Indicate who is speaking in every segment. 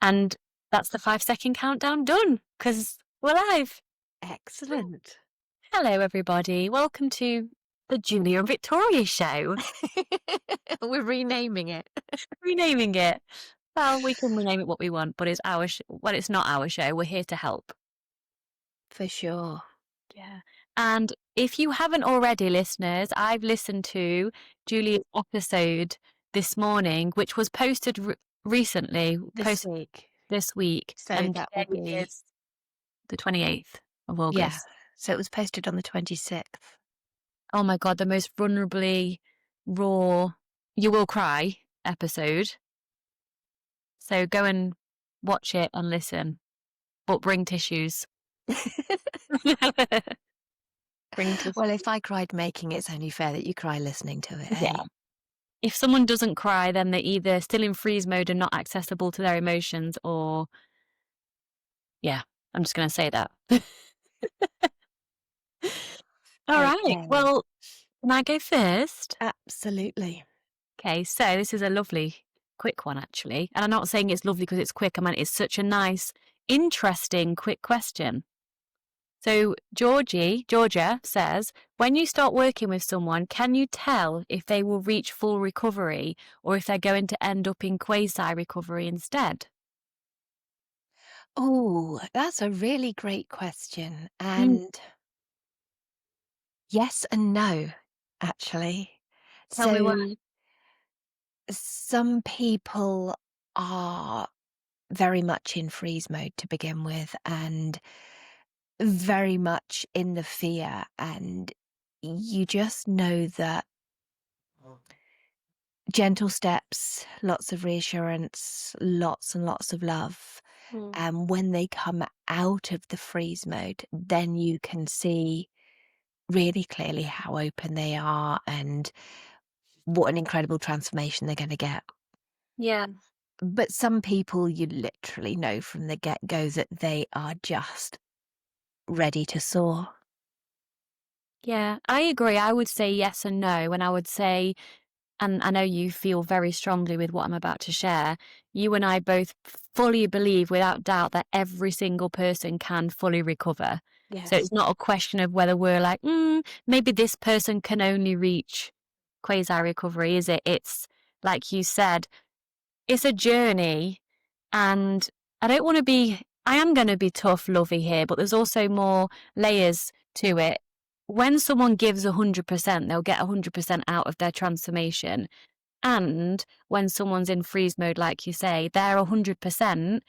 Speaker 1: And that's the 5-second countdown done, because we're live.
Speaker 2: Excellent.
Speaker 1: Hello, everybody. Welcome to the Julia and Victoria show.
Speaker 2: We're renaming it.
Speaker 1: Renaming it. Well, we can rename it what we want, but it's our well, it's not our show. We're here to help.
Speaker 2: For sure.
Speaker 1: Yeah. And if you haven't already, listeners, I've listened to Julia's episode this morning, which was posted recently.
Speaker 2: This week.
Speaker 1: This week.
Speaker 2: So
Speaker 1: And
Speaker 2: that will
Speaker 1: today
Speaker 2: be...
Speaker 1: is the 28th of
Speaker 2: Yeah.
Speaker 1: August.
Speaker 2: So it was posted on the 26th.
Speaker 1: Oh my God, the most vulnerably raw, you will cry episode. So go and watch it and listen, but bring tissues. Bring tissues.
Speaker 2: Well, if I cried making it, it's only fair that you cry listening to it.
Speaker 1: Yeah.
Speaker 2: Hey?
Speaker 1: If someone doesn't cry, then they're either still in freeze mode and not accessible to their emotions, or yeah, I'm just going to say that. All right. Well, can I go first?
Speaker 2: Absolutely.
Speaker 1: Okay, so this is a lovely, quick one, actually. And I'm not saying it's lovely because it's quick. I mean, it's such a nice, interesting, quick question. So Georgia says, when you start working with someone, can you tell if they will reach full recovery or if they're going to end up in quasi recovery instead?
Speaker 2: Oh, that's a really great question. And yes and no, actually.
Speaker 1: Tell me why.
Speaker 2: So some people are very much in freeze mode to begin with and very much in the fear, and you just know that gentle steps, lots of reassurance, lots and lots of love, and when they come out of the freeze mode, then you can see really clearly how open they are and what an incredible transformation they're going to get.
Speaker 1: Yeah.
Speaker 2: But some people, you literally know from the get-go that they are just ready to soar.
Speaker 1: Yeah, I agree. I would say yes and no. And I would say, and I know you feel very strongly with what I'm about to share, you and I both fully believe without doubt that every single person can fully recover.
Speaker 2: Yes.
Speaker 1: So it's not a question of whether we're like, maybe this person can only reach quasi recovery, is it? It's like you said, it's a journey, and I am going to be tough, lovey here, but there's also more layers to it. When someone gives 100%, they'll get 100% out of their transformation. And when someone's in freeze mode, like you say, their 100%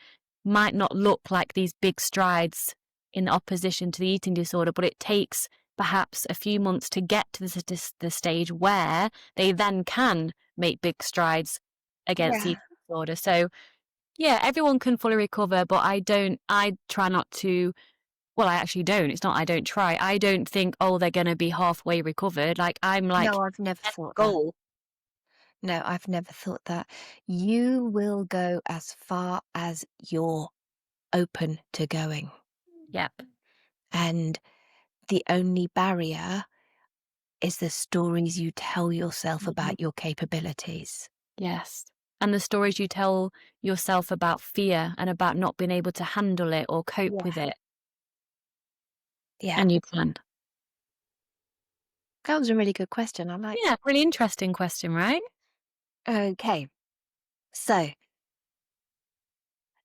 Speaker 1: might not look like these big strides in opposition to the eating disorder, but it takes perhaps a few months to get to the stage where they then can make big strides against the eating disorder. So yeah, everyone can fully recover, but I try not to, well, I actually don't. It's not I don't try. I don't think, oh, they're going to be halfway recovered. Like, I'm like,
Speaker 2: No, I've never thought that.
Speaker 1: goal.
Speaker 2: No, I've never thought that. You will go as far as you're open to going.
Speaker 1: Yep.
Speaker 2: And the only barrier is the stories you tell yourself about your capabilities.
Speaker 1: Yes. And the stories you tell yourself about fear and about not being able to handle it or cope with it.
Speaker 2: Yeah.
Speaker 1: And you can.
Speaker 2: That was a really good question. I like.
Speaker 1: Yeah, really interesting question, right?
Speaker 2: Okay. So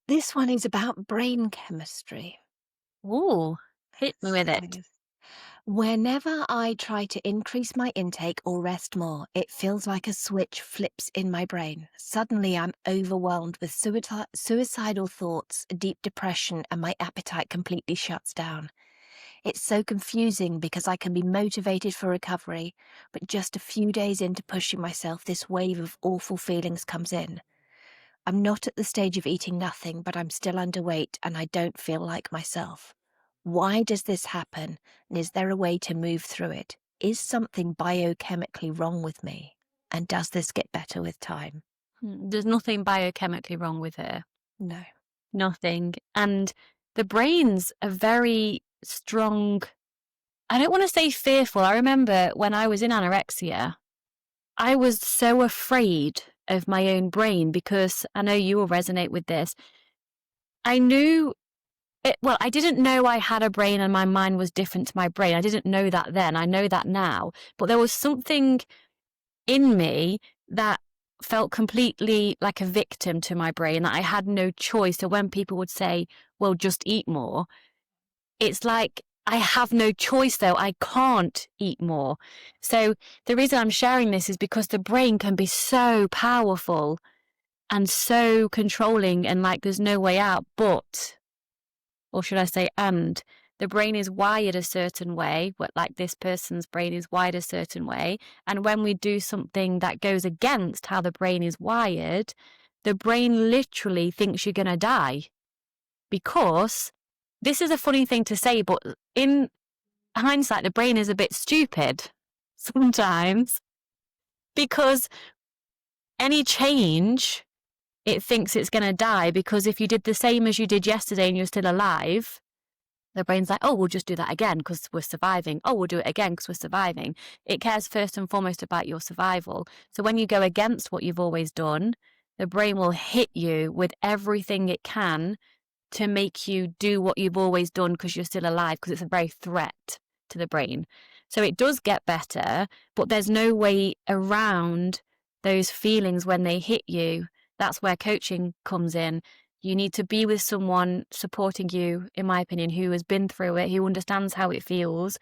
Speaker 2: this one is about brain chemistry.
Speaker 1: Ooh, hit me with it.
Speaker 2: Whenever I try to increase my intake or rest more, it feels like a switch flips in my brain. Suddenly, I'm overwhelmed with suicidal thoughts, deep depression, and my appetite completely shuts down. It's so confusing because I can be motivated for recovery, but just a few days into pushing myself, this wave of awful feelings comes in. I'm not at the stage of eating nothing, but I'm still underweight and I don't feel like myself. Why does this happen, and is there a way to move through it? Is something biochemically wrong with me? And does this get better with time?
Speaker 1: There's nothing biochemically wrong with her.
Speaker 2: No.
Speaker 1: Nothing. And the brain's a very strong, I don't want to say fearful. I remember when I was in anorexia, I was so afraid of my own brain because I know you will resonate with this. I knew it, well, I didn't know I had a brain and my mind was different to my brain. I didn't know that then. I know that now. But there was something in me that felt completely like a victim to my brain, that I had no choice. So when people would say, well, just eat more, it's like, I have no choice though. I can't eat more. So the reason I'm sharing this is because the brain can be so powerful and so controlling and like there's no way out. But, or should I say, and the brain is wired a certain way, like this person's brain is wired a certain way. And when we do something that goes against how the brain is wired, the brain literally thinks you're going to die. Because this is a funny thing to say, but in hindsight, the brain is a bit stupid sometimes because any change, it thinks it's going to die. Because if you did the same as you did yesterday and you're still alive, the brain's like, oh, we'll just do that again because we're surviving. Oh, we'll do it again because we're surviving. It cares first and foremost about your survival. So when you go against what you've always done, the brain will hit you with everything it can to make you do what you've always done because you're still alive, because it's a very threat to the brain. So it does get better, but there's no way around those feelings when they hit you. That's where coaching comes in. You need to be with someone supporting you, in my opinion, who has been through it, who understands how it feels,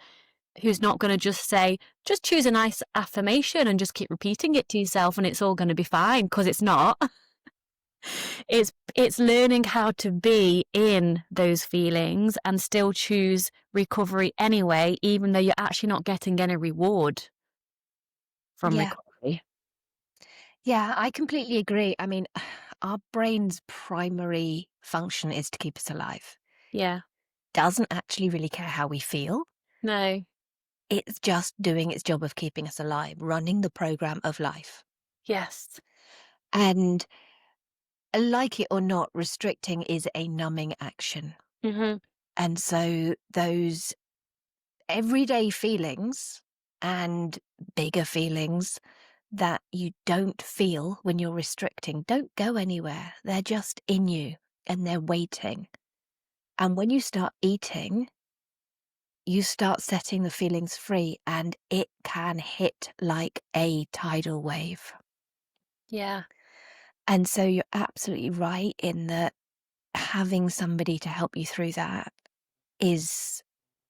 Speaker 1: who's not going to just say, just choose a nice affirmation and just keep repeating it to yourself and it's all going to be fine, because it's not. It's learning how to be in those feelings and still choose recovery anyway, even though you're actually not getting any reward from
Speaker 2: Yeah.
Speaker 1: recovery.
Speaker 2: Yeah, I completely agree. I mean, our brain's primary function is to keep us alive.
Speaker 1: Yeah.
Speaker 2: Doesn't actually really care how we feel.
Speaker 1: No.
Speaker 2: It's just doing its job of keeping us alive, running the program of life.
Speaker 1: Yes.
Speaker 2: And like it or not, restricting is a numbing action.
Speaker 1: Mm-hmm.
Speaker 2: And so those everyday feelings and bigger feelings that you don't feel when you're restricting don't go anywhere. They're just in you and they're waiting. And when you start eating, you start setting the feelings free and it can hit like a tidal wave.
Speaker 1: Yeah.
Speaker 2: And so you're absolutely right in that having somebody to help you through that is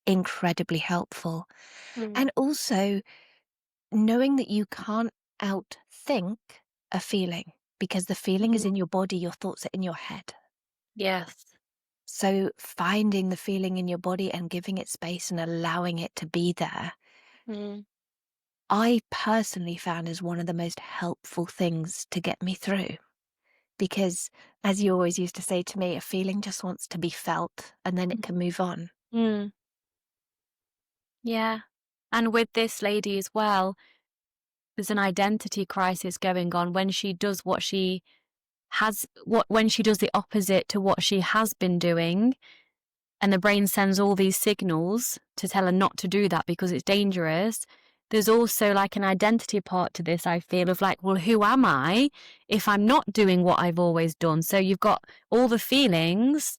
Speaker 2: incredibly helpful.
Speaker 1: Mm.
Speaker 2: And also knowing that you can't outthink a feeling because the feeling is
Speaker 1: Mm.
Speaker 2: in your body, your thoughts are in your head.
Speaker 1: Yes.
Speaker 2: So finding the feeling in your body and giving it space and allowing it to be there,
Speaker 1: Mm.
Speaker 2: I personally found is one of the most helpful things to get me through. Because as you always used to say to me, a feeling just wants to be felt and then it can move on.
Speaker 1: Mm. Yeah. And with this lady as well, there's an identity crisis going on when she does what she when she does the opposite to what she has been doing. And the brain sends all these signals to tell her not to do that because it's dangerous. There's also like an identity part to this, I feel, of like, well, who am I if I'm not doing what I've always done? So you've got all the feelings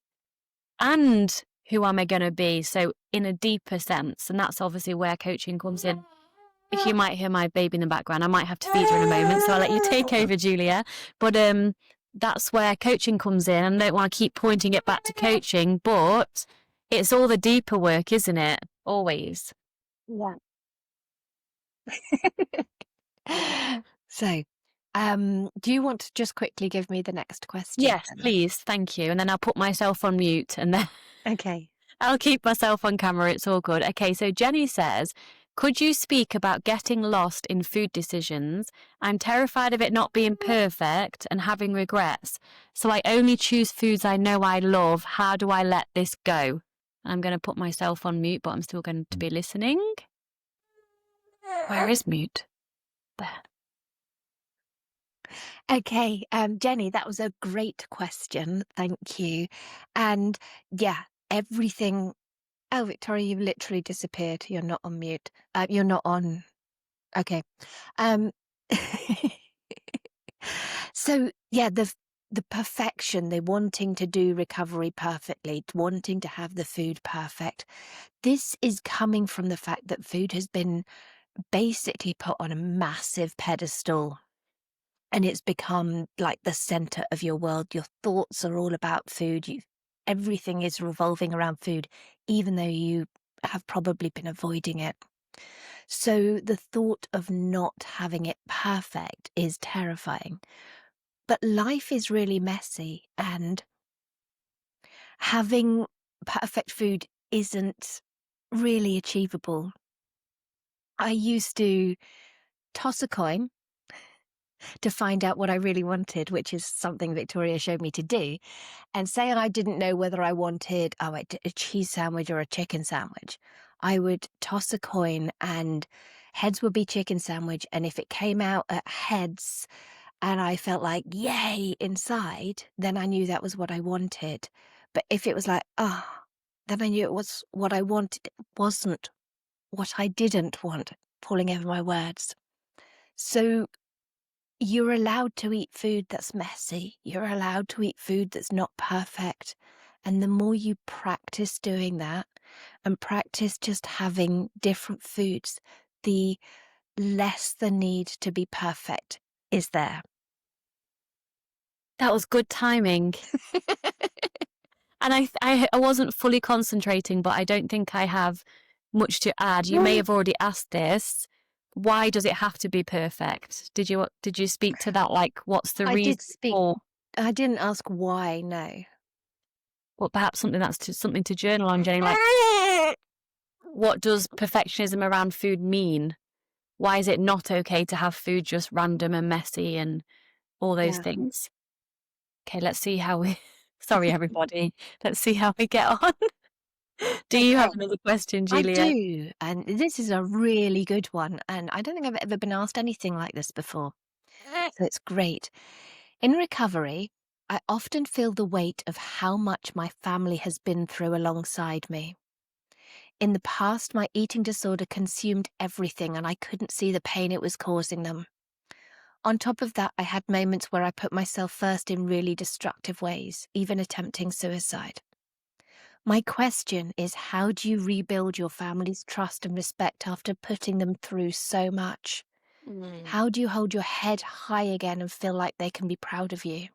Speaker 1: and who am I going to be? So in a deeper sense, and that's obviously where coaching comes in. If you might hear my baby in the background, I might have to feed her in a moment, so I'll let you take over, Julia. But that's where coaching comes in. And I don't want to keep pointing it back to coaching, but it's all the deeper work, isn't it? Always.
Speaker 2: Yeah. So, do you want to just quickly give me the next question
Speaker 1: Yes,
Speaker 2: then?
Speaker 1: please. Thank you. And then I'll put myself on mute and then
Speaker 2: Okay.
Speaker 1: I'll keep myself on camera. It's all good. Okay, so Jenny says, could you speak about getting lost in food decisions? I'm terrified of it not being perfect and having regrets. So I only choose foods I know I love. How do I let this go? I'm going to put myself on mute, but I'm still going to be listening. Where is mute? There.
Speaker 2: Okay, Jenny, that was a great question. Thank you. And yeah, everything. Oh, Victoria, you've literally disappeared. You're not on mute. You're not on. Okay. Um, so yeah, the perfection, the wanting to do recovery perfectly, wanting to have the food perfect. This is coming from the fact that food has been basically put on a massive pedestal and it's become like the center of your world. Your thoughts are all about food. Everything is revolving around food, even though you have probably been avoiding it. So the thought of not having it perfect is terrifying. But life is really messy, and having perfect food isn't really achievable. I used to toss a coin to find out what I really wanted, which is something Victoria showed me to do. And say I didn't know whether I wanted a cheese sandwich or a chicken sandwich. I would toss a coin and heads would be chicken sandwich. And if it came out at heads and I felt like, yay, inside, then I knew that was what I wanted. But if it was like, then I knew it was what I wanted. It wasn't what I didn't want, falling over my words. So you're allowed to eat food that's messy. You're allowed to eat food that's not perfect. And the more you practice doing that and practice just having different foods, the less the need to be perfect is there.
Speaker 1: That was good timing. And I wasn't fully concentrating, but I don't think I have much to add. You may have already asked this. Why does it have to be perfect? Did you speak to that? Like, what's the
Speaker 2: I
Speaker 1: reason
Speaker 2: did speak.
Speaker 1: for?
Speaker 2: I didn't ask why, no.
Speaker 1: Well, perhaps something to journal on, Jenny. Like, what does perfectionism around food mean? Why is it not okay to have food just random and messy and all those
Speaker 2: Yeah.
Speaker 1: things? Okay, let's see how we. Sorry, everybody. Let's see how we get on. Do you have
Speaker 2: Okay.
Speaker 1: another question,
Speaker 2: I
Speaker 1: Julia?
Speaker 2: do. And this is a really good one. And I don't think I've ever been asked anything like this before. So it's great. In recovery, I often feel the weight of how much my family has been through alongside me. In the past, my eating disorder consumed everything and I couldn't see the pain it was causing them. On top of that, I had moments where I put myself first in really destructive ways, even attempting suicide. My question is, how do you rebuild your family's trust and respect after putting them through so much? How do you hold your head high again and feel like they can be proud of you?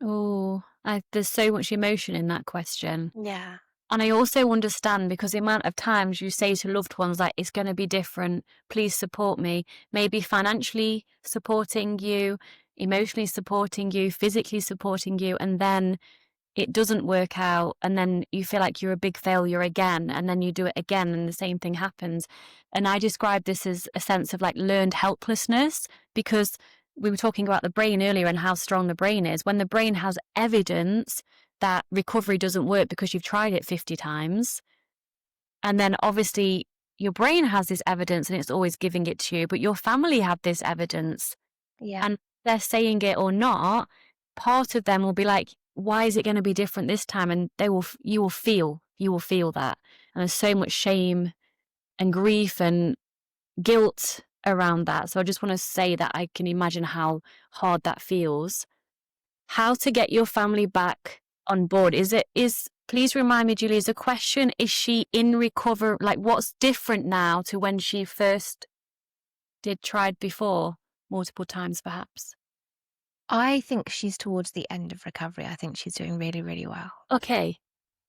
Speaker 1: Oh, there's so much emotion in that question.
Speaker 2: Yeah.
Speaker 1: And I also understand because the amount of times you say to loved ones, like, it's going to be different, please support me, maybe financially supporting you, emotionally supporting you, physically supporting you, and then it doesn't work out, and then you feel like you're a big failure again, and then you do it again and the same thing happens. And I describe this as a sense of like learned helplessness, because we were talking about the brain earlier and how strong the brain is. When the brain has evidence that recovery doesn't work because you've tried it 50 times, and then obviously your brain has this evidence and it's always giving it to you, but your family have this evidence
Speaker 2: Yeah.
Speaker 1: and they're saying it or not, part of them will be like, why is it going to be different this time? And you will feel that. And there's so much shame and grief and guilt around that. So I just want to say that I can imagine how hard that feels. How to get your family back on board? Please remind me, Julie, is the question, is she in recovery? Like, what's different now to when she first tried before, multiple times perhaps?
Speaker 2: I think she's towards the end of recovery. I think she's doing really, really well.
Speaker 1: Okay.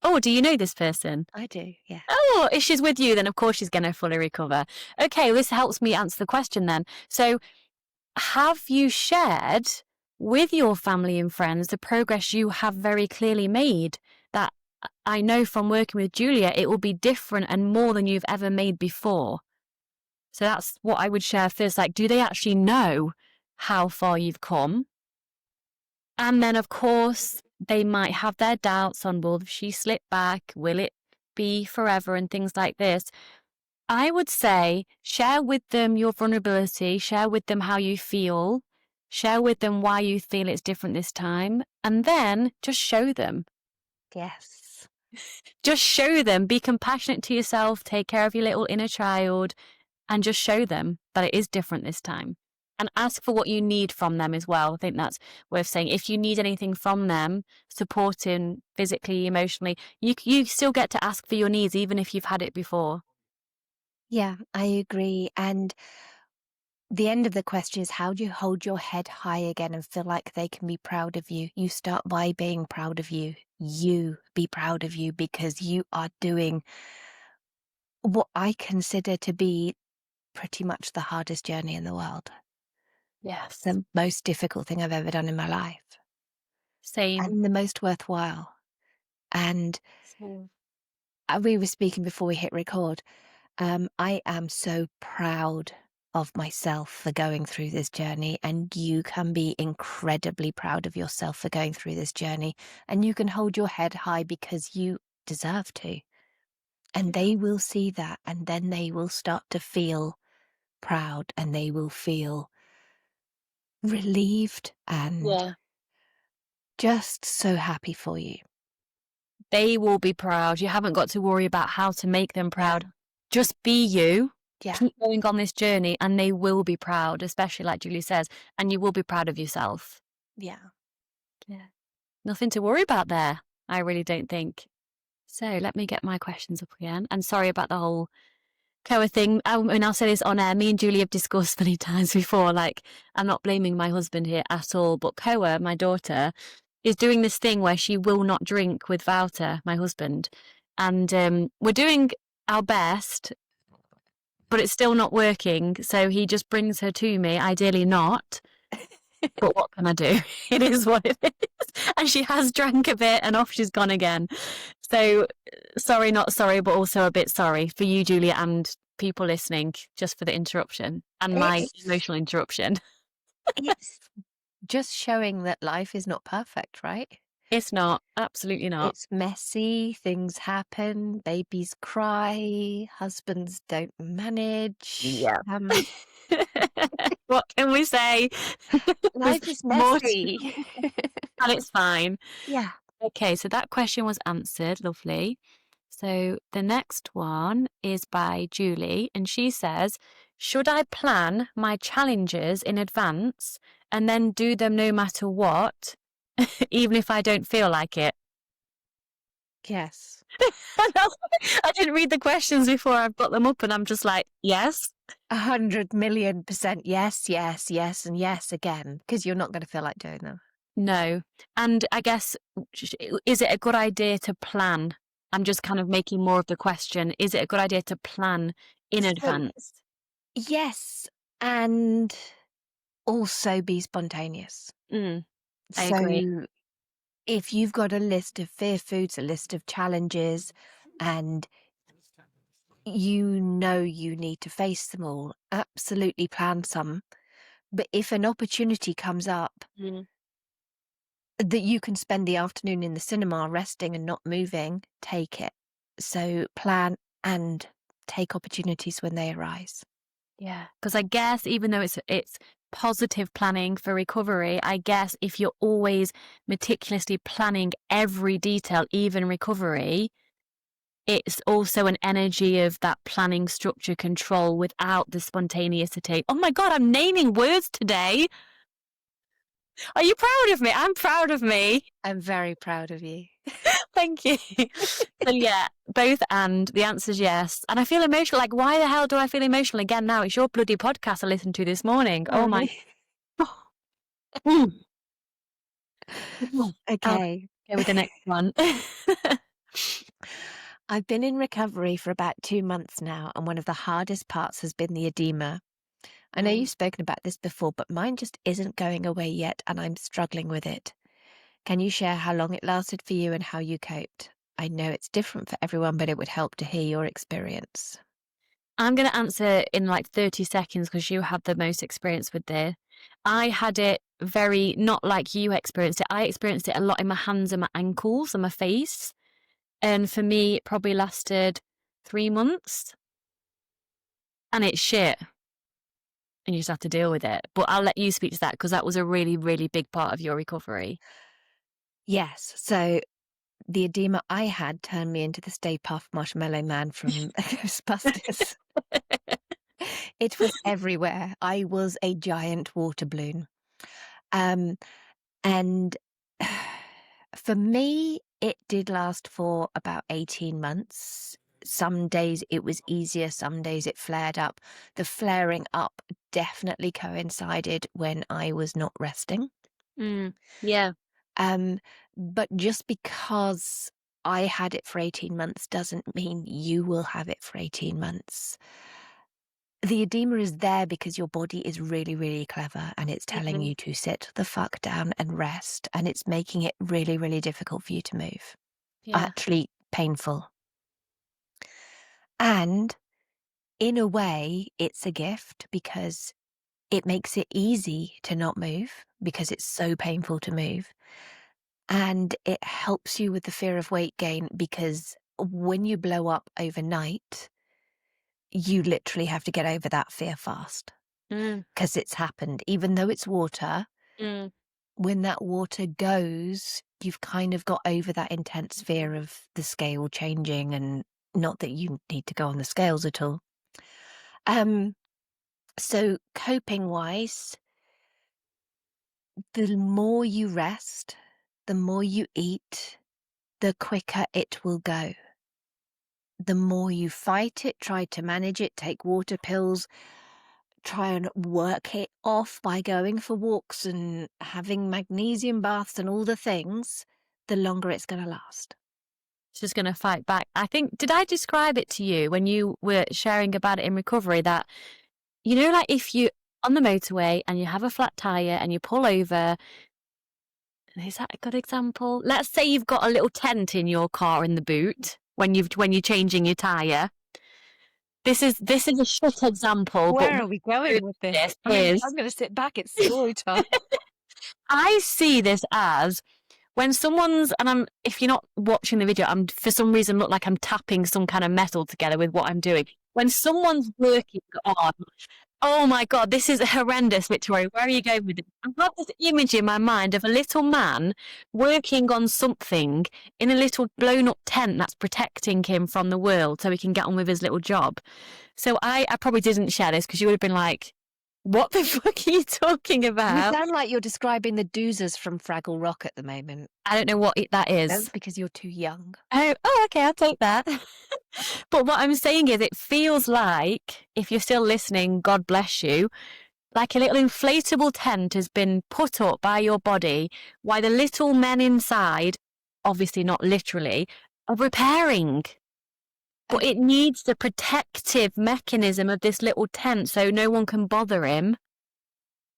Speaker 1: Oh, do you know this person?
Speaker 2: I do, yeah.
Speaker 1: Oh, if she's with you, then of course she's going to fully recover. Okay, this helps me answer the question then. So, have you shared with your family and friends the progress you have very clearly made? That I know from working with Julia, it will be different and more than you've ever made before. So that's what I would share first. Like, do they actually know how far you've come? And then, of course, they might have their doubts on, will she slip back? Will it be forever? And things like this. I would say share with them your vulnerability, share with them how you feel, share with them why you feel it's different this time, and then just show them.
Speaker 2: Yes.
Speaker 1: Just show them. Be compassionate to yourself, take care of your little inner child, and just show them that it is different this time. And ask for what you need from them as well. I think that's worth saying. If you need anything from them, supporting physically, emotionally, you still get to ask for your needs even if you've had it before.
Speaker 2: Yeah, I agree. And the end of the question is, how do you hold your head high again and feel like they can be proud of you? You start by being proud of you. You be proud of you because you are doing what I consider to be pretty much the hardest journey in the world.
Speaker 1: Yes.
Speaker 2: The most difficult thing I've ever done in my life
Speaker 1: Same.
Speaker 2: and the most worthwhile. And
Speaker 1: Same.
Speaker 2: we were speaking before we hit record. I am so proud of myself for going through this journey, and you can be incredibly proud of yourself for going through this journey, and you can hold your head high because you deserve to. And
Speaker 1: Yeah.
Speaker 2: they will see that, and then they will start to feel proud and they will feel relieved and
Speaker 1: Yeah.
Speaker 2: just so happy for you.
Speaker 1: They will be proud. You haven't got to worry about how to make them
Speaker 2: Yeah.
Speaker 1: proud. Just be you.
Speaker 2: Yeah.
Speaker 1: Keep going on this journey and they will be proud, especially like Julie says, and you will be proud of yourself.
Speaker 2: Yeah.
Speaker 1: Yeah. Nothing to worry about there. I really don't think. So let me get my questions up again. And sorry about the whole Koa thing. I mean, I'll say this on air. Me and Julie have discussed many times before. Like, I'm not blaming my husband here at all, but Koa, my daughter, is doing this thing where she will not drink with Wouter, my husband. And we're doing our best, but it's still not working. So he just brings her to me, ideally not. But what can I do? It is what it is. And she has drank a bit and off she's gone again. So sorry, not sorry, but also a bit sorry for you, Julia, and people listening, just for the interruption and my
Speaker 2: It's
Speaker 1: emotional interruption.
Speaker 2: it's just showing that life is not perfect, right?
Speaker 1: It's not. Absolutely not.
Speaker 2: It's messy, things happen, babies cry, husbands don't manage.
Speaker 1: Yeah. What can we say? There's
Speaker 2: Life is
Speaker 1: more
Speaker 2: messy.
Speaker 1: and it's fine.
Speaker 2: Yeah.
Speaker 1: Okay, so that question was answered. Lovely. So the next one is by Julie, and she says, should I plan my challenges in advance and then do them no matter what, even if I don't feel like it?
Speaker 2: Yes.
Speaker 1: I didn't read the questions before I've got them up, and I'm just like, yes,
Speaker 2: 100,000,000% yes, yes, yes, and yes again, because you're not going to feel like doing them.
Speaker 1: no. And I guess, is it a good idea to plan? I'm just kind of making more of the question. Is it a good idea to plan in
Speaker 2: So,
Speaker 1: advance?
Speaker 2: yes, and also be spontaneous.
Speaker 1: Mm, I agree.
Speaker 2: So, if you've got a list of fear foods, a list of challenges, and you know you need to face them all, absolutely plan some. But if an opportunity comes up
Speaker 1: Mm,
Speaker 2: that you can spend the afternoon in the cinema resting and not moving, take it. So plan and take opportunities when they arise.
Speaker 1: yeah, because I guess even though it's positive planning for recovery, I guess if you're always meticulously planning every detail, even recovery, it's also an energy of that planning structure control without the spontaneity. Oh my God, I'm naming words today. Are you proud of me? I'm proud of me.
Speaker 2: I'm very proud of you.
Speaker 1: Thank you. So yeah, both and the answer is yes. And I feel emotional. Like, why the hell do I feel emotional again now? It's your bloody podcast I listened to this morning. Oh my. Mm. I'll
Speaker 2: Okay.
Speaker 1: go with the next one.
Speaker 2: I've been in recovery for about 2 months now, and one of the hardest parts has been the edema. I know
Speaker 1: Mm.
Speaker 2: you've spoken about this before, but mine just isn't going away yet, and I'm struggling with it. Can you share how long it lasted for you and how you coped? I know it's different for everyone, but it would help to hear your experience.
Speaker 1: I'm going to answer in like 30 seconds because you have the most experience with this. I had it very, not like you experienced it. I experienced it a lot in my hands and my ankles and my face. And for me, it probably lasted 3 months. And it's shit. And you just have to deal with it. But I'll let you speak to that because that was a really, really big part of your recovery.
Speaker 2: Yes. So the edema I had turned me into the Stay Puft Marshmallow Man from Ghostbusters. It was everywhere. I was a giant water balloon. Um, and for me, it did last for about 18 months. Some days it was easier, some days it flared up. The flaring up definitely coincided when I was not resting.
Speaker 1: Yeah.
Speaker 2: Um, but just because I had it for 18 months doesn't mean you will have it for 18 months. The edema is there because your body is really, really clever and it's telling
Speaker 1: Mhm.
Speaker 2: you to sit the fuck down and rest, and it's making it really, really difficult for you to move.
Speaker 1: Yeah.
Speaker 2: Actually, painful. And in a way, it's a gift because it makes it easy to not move because it's so painful to move. And it helps you with the fear of weight gain because when you blow up overnight, you literally have to get over that fear fast
Speaker 1: Mm.
Speaker 2: because it's happened. Even though it's water,
Speaker 1: Mm.
Speaker 2: when that water goes, you've kind of got over that intense fear of the scale changing, and not that you need to go on the scales at all. Um, so coping wise, the more you rest, the more you eat, the quicker it will go. The more you fight it, try to manage it, take water pills, try and work it off by going for walks and having magnesium baths and all the things, the longer it's going to last.
Speaker 1: It's just going to fight back. I think, did I describe it to you when you were sharing about it in recovery that, like if you on the motorway and you have a flat tire and you pull over, is that a good example? Let's say you've got a little tent in your car in the boot when you're changing your tire. This is a shit example, but
Speaker 2: Where
Speaker 1: what
Speaker 2: are we
Speaker 1: I do
Speaker 2: going with
Speaker 1: with
Speaker 2: this?
Speaker 1: this is
Speaker 2: I'm going to sit back. It's story time.
Speaker 1: I see this as when someone's, and if you're not watching the video, I'm for some reason look like I'm tapping some kind of metal together with what I'm doing. When someone's working on, oh my God, this is horrendous, Victoria. Where are you going with it? I've got this image in my mind of a little man working on something in a little blown up tent that's protecting him from the world so he can get on with his little job. So I probably didn't share this because you would have been like, what the fuck are you talking
Speaker 2: You
Speaker 1: about?
Speaker 2: sound like you're describing the doozers from Fraggle Rock at the moment.
Speaker 1: I don't know what that
Speaker 2: That's
Speaker 1: is.
Speaker 2: because you're too young.
Speaker 1: Oh, okay, I'll take that. But what I'm saying is, it feels like, if you're still listening, God bless you, like a little inflatable tent has been put up by your body while the little men inside, obviously not literally, are repairing. But it needs the protective mechanism of this little tent so no one can bother him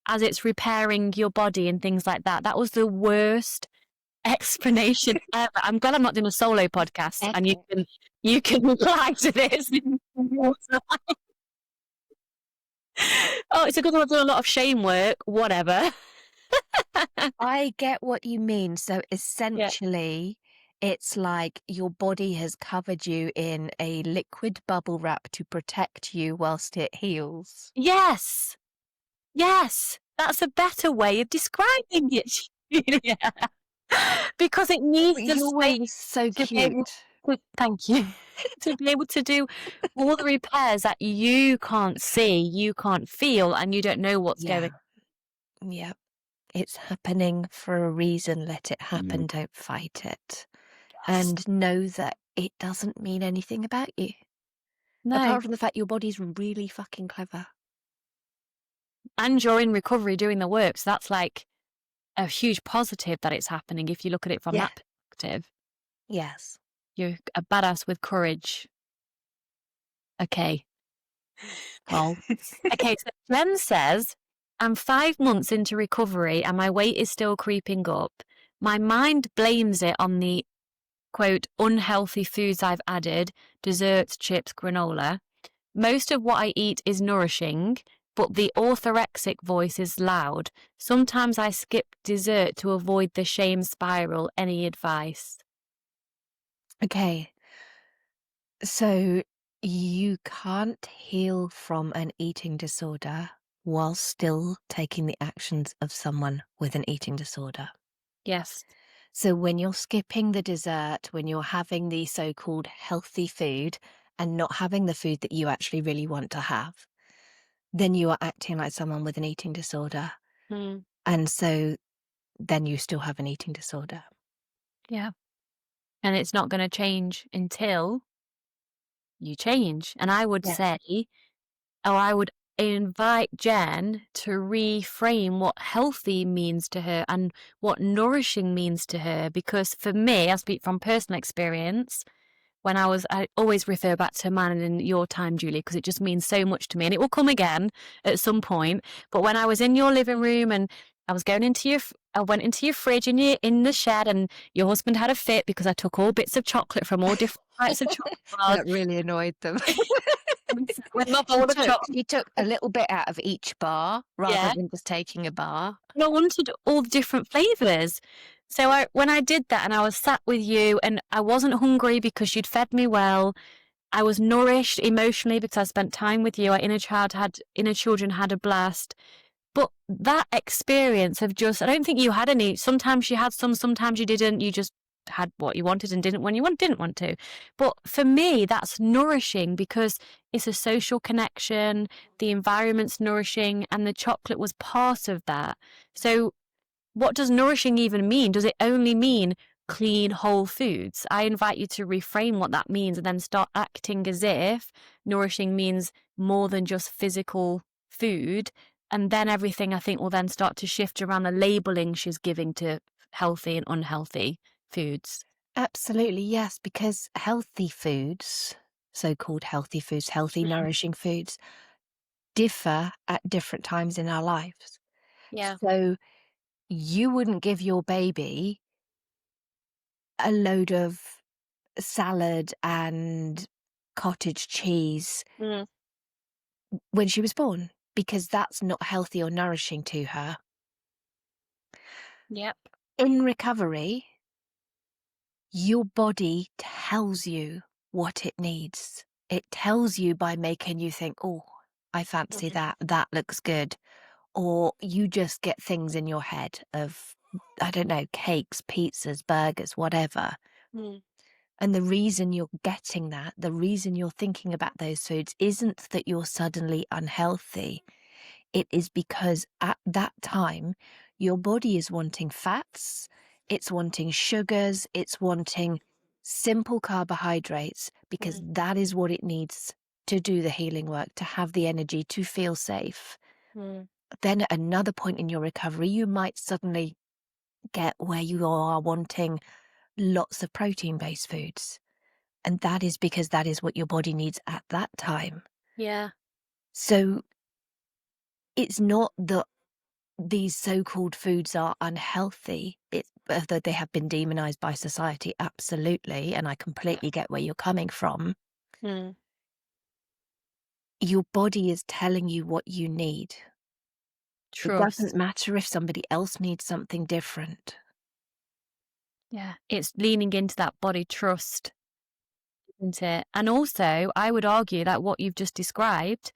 Speaker 1: as it's repairing your body and things like that. That was the worst explanation ever. I'm glad I'm not doing a solo podcast and
Speaker 2: Epic.
Speaker 1: you can reply to this. Oh, it's a good one. I've done a lot of shame work, whatever.
Speaker 2: I get what you mean. So
Speaker 1: Yeah.
Speaker 2: essentially, it's like your body has covered you in a liquid bubble wrap to protect you whilst it heals.
Speaker 1: Yes. Yes. That's a better way of describing it. Yeah. Because it needs the
Speaker 2: Your way was
Speaker 1: space
Speaker 2: so
Speaker 1: to be able
Speaker 2: cute.
Speaker 1: to, thank you, to be able to do all the repairs that you can't see, you can't feel, and you don't know what's
Speaker 2: Yeah.
Speaker 1: going
Speaker 2: Yeah. It's happening for a reason. Let it
Speaker 1: on.
Speaker 2: happen. Don't fight it.
Speaker 1: Yes.
Speaker 2: And know that it doesn't mean anything about you.
Speaker 1: No.
Speaker 2: Apart from the fact your body's really fucking clever.
Speaker 1: And you're in recovery doing the work. So that's like a huge positive that it's happening if you look at it from
Speaker 2: Yeah.
Speaker 1: that perspective.
Speaker 2: Yes.
Speaker 1: You're a badass with courage. Okay. Well, okay. So Jen says, I'm 5 months into recovery and my weight is still creeping up. My mind blames it on the quote, unhealthy foods I've added, desserts, chips, granola. Most of what I eat is nourishing, but the orthorexic voice is loud. Sometimes I skip dessert to avoid the shame spiral. Any advice?
Speaker 2: Okay. So you can't heal from an eating disorder while still taking the actions of someone with an eating disorder.
Speaker 1: Yes.
Speaker 2: So when you're skipping the dessert, when you're having the so-called healthy food and not having the food that you actually really want to have, then you are acting like someone with an eating disorder.
Speaker 1: Mm,
Speaker 2: And so then you still have an eating disorder.
Speaker 1: yeah. And it's not gonna change until you change. And I would
Speaker 2: Yes.
Speaker 1: say, or I would invite Jen to reframe what healthy means to her and what nourishing means to her. Because for me, I speak from personal experience, I always refer back to mine and your time, Julie, because it just means so much to me and it will come again at some point. But when I was in your living room and I went into your fridge in the shed and your husband had a fit because I took all bits of chocolate from all different types of chocolate bars.
Speaker 2: That really annoyed them.
Speaker 1: With my bowl of chocolate.
Speaker 2: She took a little bit out of each bar rather
Speaker 1: Yeah.
Speaker 2: than just taking a bar.
Speaker 1: And I wanted all the different flavors. So when I did that and I was sat with you and I wasn't hungry because you'd fed me well, I was nourished emotionally because I spent time with you. Our inner children had a blast. But that experience of I don't think you had any. Sometimes you had some, sometimes you didn't. You just had what you wanted and didn't when you didn't want to. But for me, that's nourishing because it's a social connection. The environment's nourishing, and the chocolate was part of that. So what does nourishing even mean? Does it only mean clean, whole foods? I invite you to reframe what that means and then start acting as if nourishing means more than just physical food. And then everything, I think, will then start to shift around the labeling she's giving to healthy and unhealthy foods.
Speaker 2: Absolutely, yes, because healthy foods, so-called healthy foods, healthy,
Speaker 1: Mm.
Speaker 2: nourishing foods, differ at different times in our lives.
Speaker 1: Yeah.
Speaker 2: So you wouldn't give your baby a load of salad and cottage cheese
Speaker 1: Mm.
Speaker 2: when she was born because that's not healthy or nourishing to her.
Speaker 1: Yep.
Speaker 2: In recovery, your body tells you what it needs. It tells you by making you think, oh, I fancy
Speaker 1: Mm.
Speaker 2: that. That looks good. Or you just get things in your head of, I don't know, cakes, pizzas, burgers, whatever.
Speaker 1: Mm.
Speaker 2: And the reason you're getting that, the reason you're thinking about those foods isn't that you're suddenly unhealthy. It is because at that time, your body is wanting fats, it's wanting sugars, it's wanting simple carbohydrates, because
Speaker 1: Mm.
Speaker 2: that is what it needs to do the healing work, to have the energy, to feel safe.
Speaker 1: Mm.
Speaker 2: Then at another point in your recovery, you might suddenly get where you are wanting lots of protein-based foods. And that is because that is what your body needs at that time.
Speaker 1: Yeah.
Speaker 2: So it's not that these so-called foods are unhealthy. It's that they have been demonized by society, absolutely, and I completely get where you're coming from.
Speaker 1: Mm.
Speaker 2: Your body is telling you what you need. It doesn't
Speaker 1: Trust.
Speaker 2: matter if somebody else needs something different.
Speaker 1: Yeah. It's leaning into that body trust, isn't it? And also, I would argue that what you've just described,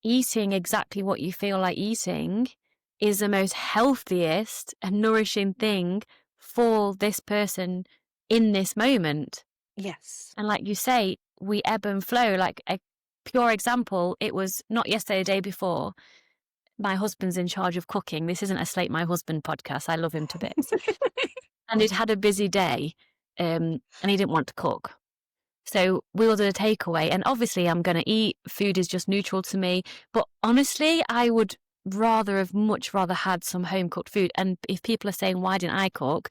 Speaker 1: eating exactly what you feel like eating, is the most healthiest and nourishing thing for this person in this moment.
Speaker 2: Yes.
Speaker 1: And like you say, we ebb and flow. Like a pure example, it was not yesterday, the day before. My husband's in charge of cooking. This isn't a Slate My Husband podcast. I love him to bits. And he'd had a busy day, and he didn't want to cook. So we ordered a takeaway, and obviously I'm going to eat. Food is just neutral to me. But honestly, I would much rather had some home cooked food. And if people are saying, why didn't I cook?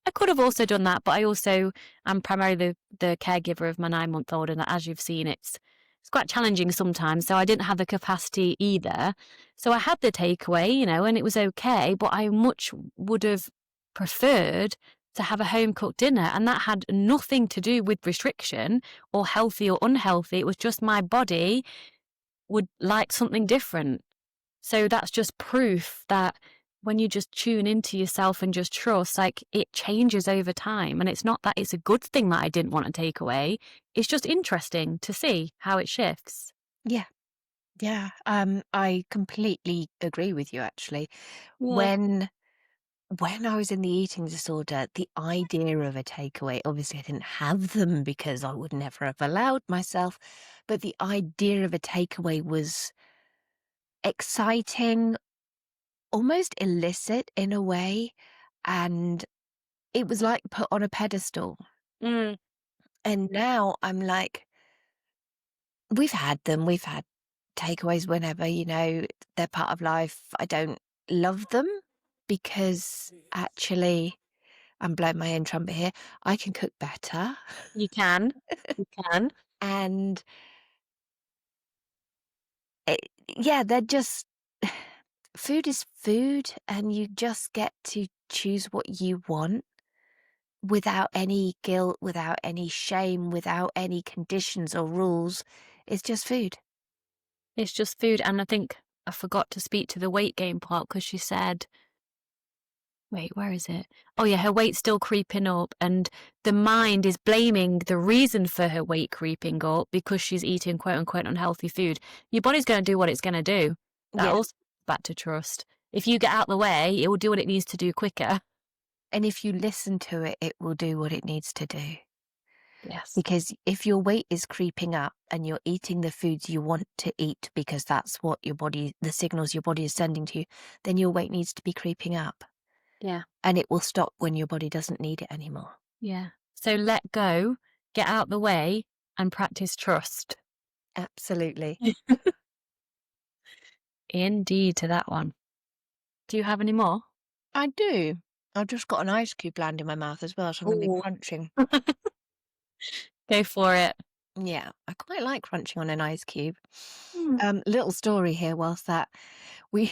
Speaker 1: I could have also done that, but I also am primarily the caregiver of my 9-month-old. And as you've seen, it's quite challenging sometimes. So I didn't have the capacity either. So I had the takeaway, and it was okay, but I much would have preferred to have a home cooked dinner. And that had nothing to do with restriction or healthy or unhealthy. It was just my body would like something different. So that's just proof that when you just tune into yourself and just trust, like it changes over time. And it's not that it's a good thing that I didn't want to take away. It's just interesting to see how it shifts.
Speaker 2: Yeah. Yeah. I completely agree with you, actually.
Speaker 1: Yeah.
Speaker 2: When I was in the eating disorder, the idea of a takeaway, obviously I didn't have them because I would never have allowed myself, but the idea of a takeaway was exciting, almost illicit in a way, and it was like put on a pedestal.
Speaker 1: Mm.
Speaker 2: And now I'm like, we've had them, we've had takeaways whenever, they're part of life. I don't love them because actually, I'm blowing my own trumpet here, I can cook better.
Speaker 1: You can. You can.
Speaker 2: And it, yeah, they're just food is food, and you just get to choose what you want without any guilt, without any shame, without any conditions or rules. It's just food.
Speaker 1: It's just food. And I think I forgot to speak to the weight gain part because she said, wait, where is it? Oh, yeah, her weight's still creeping up. And the mind is blaming the reason for her weight creeping up because she's eating quote unquote unhealthy food. Your body's going to do what it's going to do. That
Speaker 2: Yeah.
Speaker 1: also comes back to trust. If you get out the way, it will do what it needs to do quicker.
Speaker 2: And if you listen to it, it will do what it needs to do.
Speaker 1: Yes.
Speaker 2: Because if your weight is creeping up and you're eating the foods you want to eat because that's what the signals your body is sending to you, then your weight needs to be creeping up.
Speaker 1: Yeah.
Speaker 2: And it will stop when your body doesn't need it anymore.
Speaker 1: Yeah. So let go, get out the way, and practice trust.
Speaker 2: Absolutely.
Speaker 1: Indeed to that one. Do you have any more?
Speaker 2: I do. I've just got an ice cube land in my mouth as well, so I'm going to be
Speaker 1: Ooh.
Speaker 2: crunching.
Speaker 1: Go for it.
Speaker 2: Yeah, I quite like crunching on an ice cube.
Speaker 1: Mm.
Speaker 2: Little story here whilst that we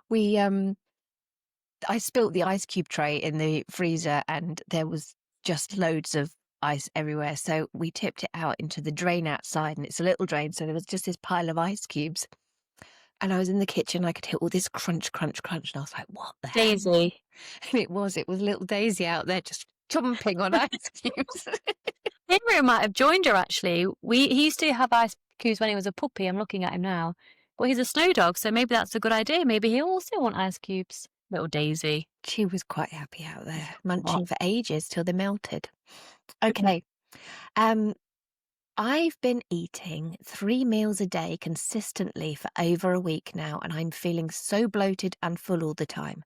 Speaker 2: we I spilt the ice cube tray in the freezer and there was just loads of ice everywhere. So we tipped it out into the drain outside, and it's a little drain, so there was just this pile of ice cubes. And I was in the kitchen, I could hear all this crunch, crunch, crunch, and I was like, what the hell?
Speaker 1: Daisy.
Speaker 2: And it was little Daisy out there just chomping on ice cubes.
Speaker 1: Henry might have joined her actually. He used to have ice cubes when he was a puppy. I'm looking at him now. But he's a snow dog, so maybe that's a good idea. Maybe he'll also want ice cubes. Little Daisy.
Speaker 2: She was quite happy out there,
Speaker 1: What?
Speaker 2: munching for ages till they melted. Okay. Um, I've been eating 3 meals a day consistently for over a week now, and I'm feeling so bloated and full all the time.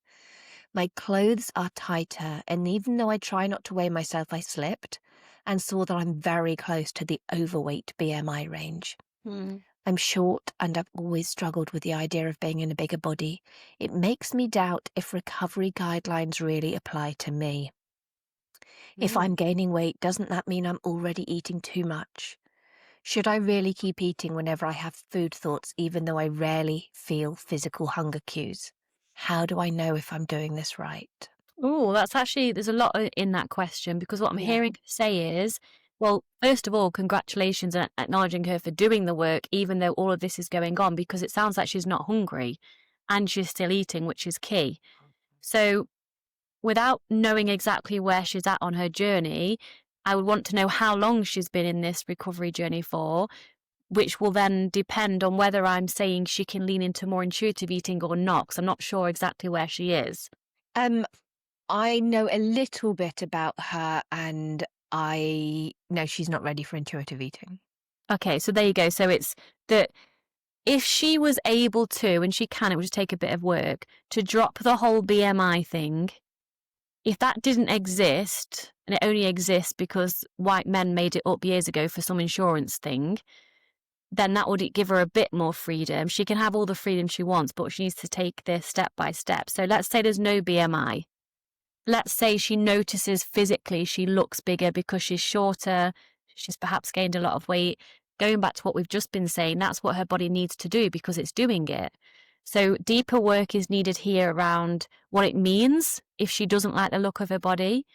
Speaker 2: My clothes are tighter, and even though I try not to weigh myself, I slipped and saw that I'm very close to the overweight BMI range.
Speaker 1: Mm.
Speaker 2: I'm short, and I've always struggled with the idea of being in a bigger body. It makes me doubt if recovery guidelines really apply to me. If I'm gaining weight, doesn't that mean I'm already eating too much? Should I really keep eating whenever I have food thoughts, even though I rarely feel physical hunger cues? How do I know if I'm doing this right?
Speaker 1: Oh, that's actually, there's a lot in that question because what I'm
Speaker 2: Yeah.
Speaker 1: hearing her say is, well, first of all, congratulations on acknowledging her for doing the work, even though all of this is going on, because it sounds like she's not hungry and she's still eating, which is key. So without knowing exactly where she's at on her journey, I would want to know how long she's been in this recovery journey for, which will then depend on whether I'm saying she can lean into more intuitive eating or not, because I'm not sure exactly where she is.
Speaker 2: I know a little bit about her, and I know she's not ready for intuitive eating.
Speaker 1: Okay, so there you go. So it's that if she was able to, and she can, it would just take a bit of work, to drop the whole BMI thing. If that didn't exist, and it only exists because white men made it up years ago for some insurance thing, then that would give her a bit more freedom. She can have all the freedom she wants, but she needs to take this step by step. So let's say there's no BMI. Let's say she notices physically she looks bigger because she's shorter, she's perhaps gained a lot of weight. Going back to what we've just been saying, that's what her body needs to do because it's doing it. So deeper work is needed here around what it means if she doesn't like the look of her body.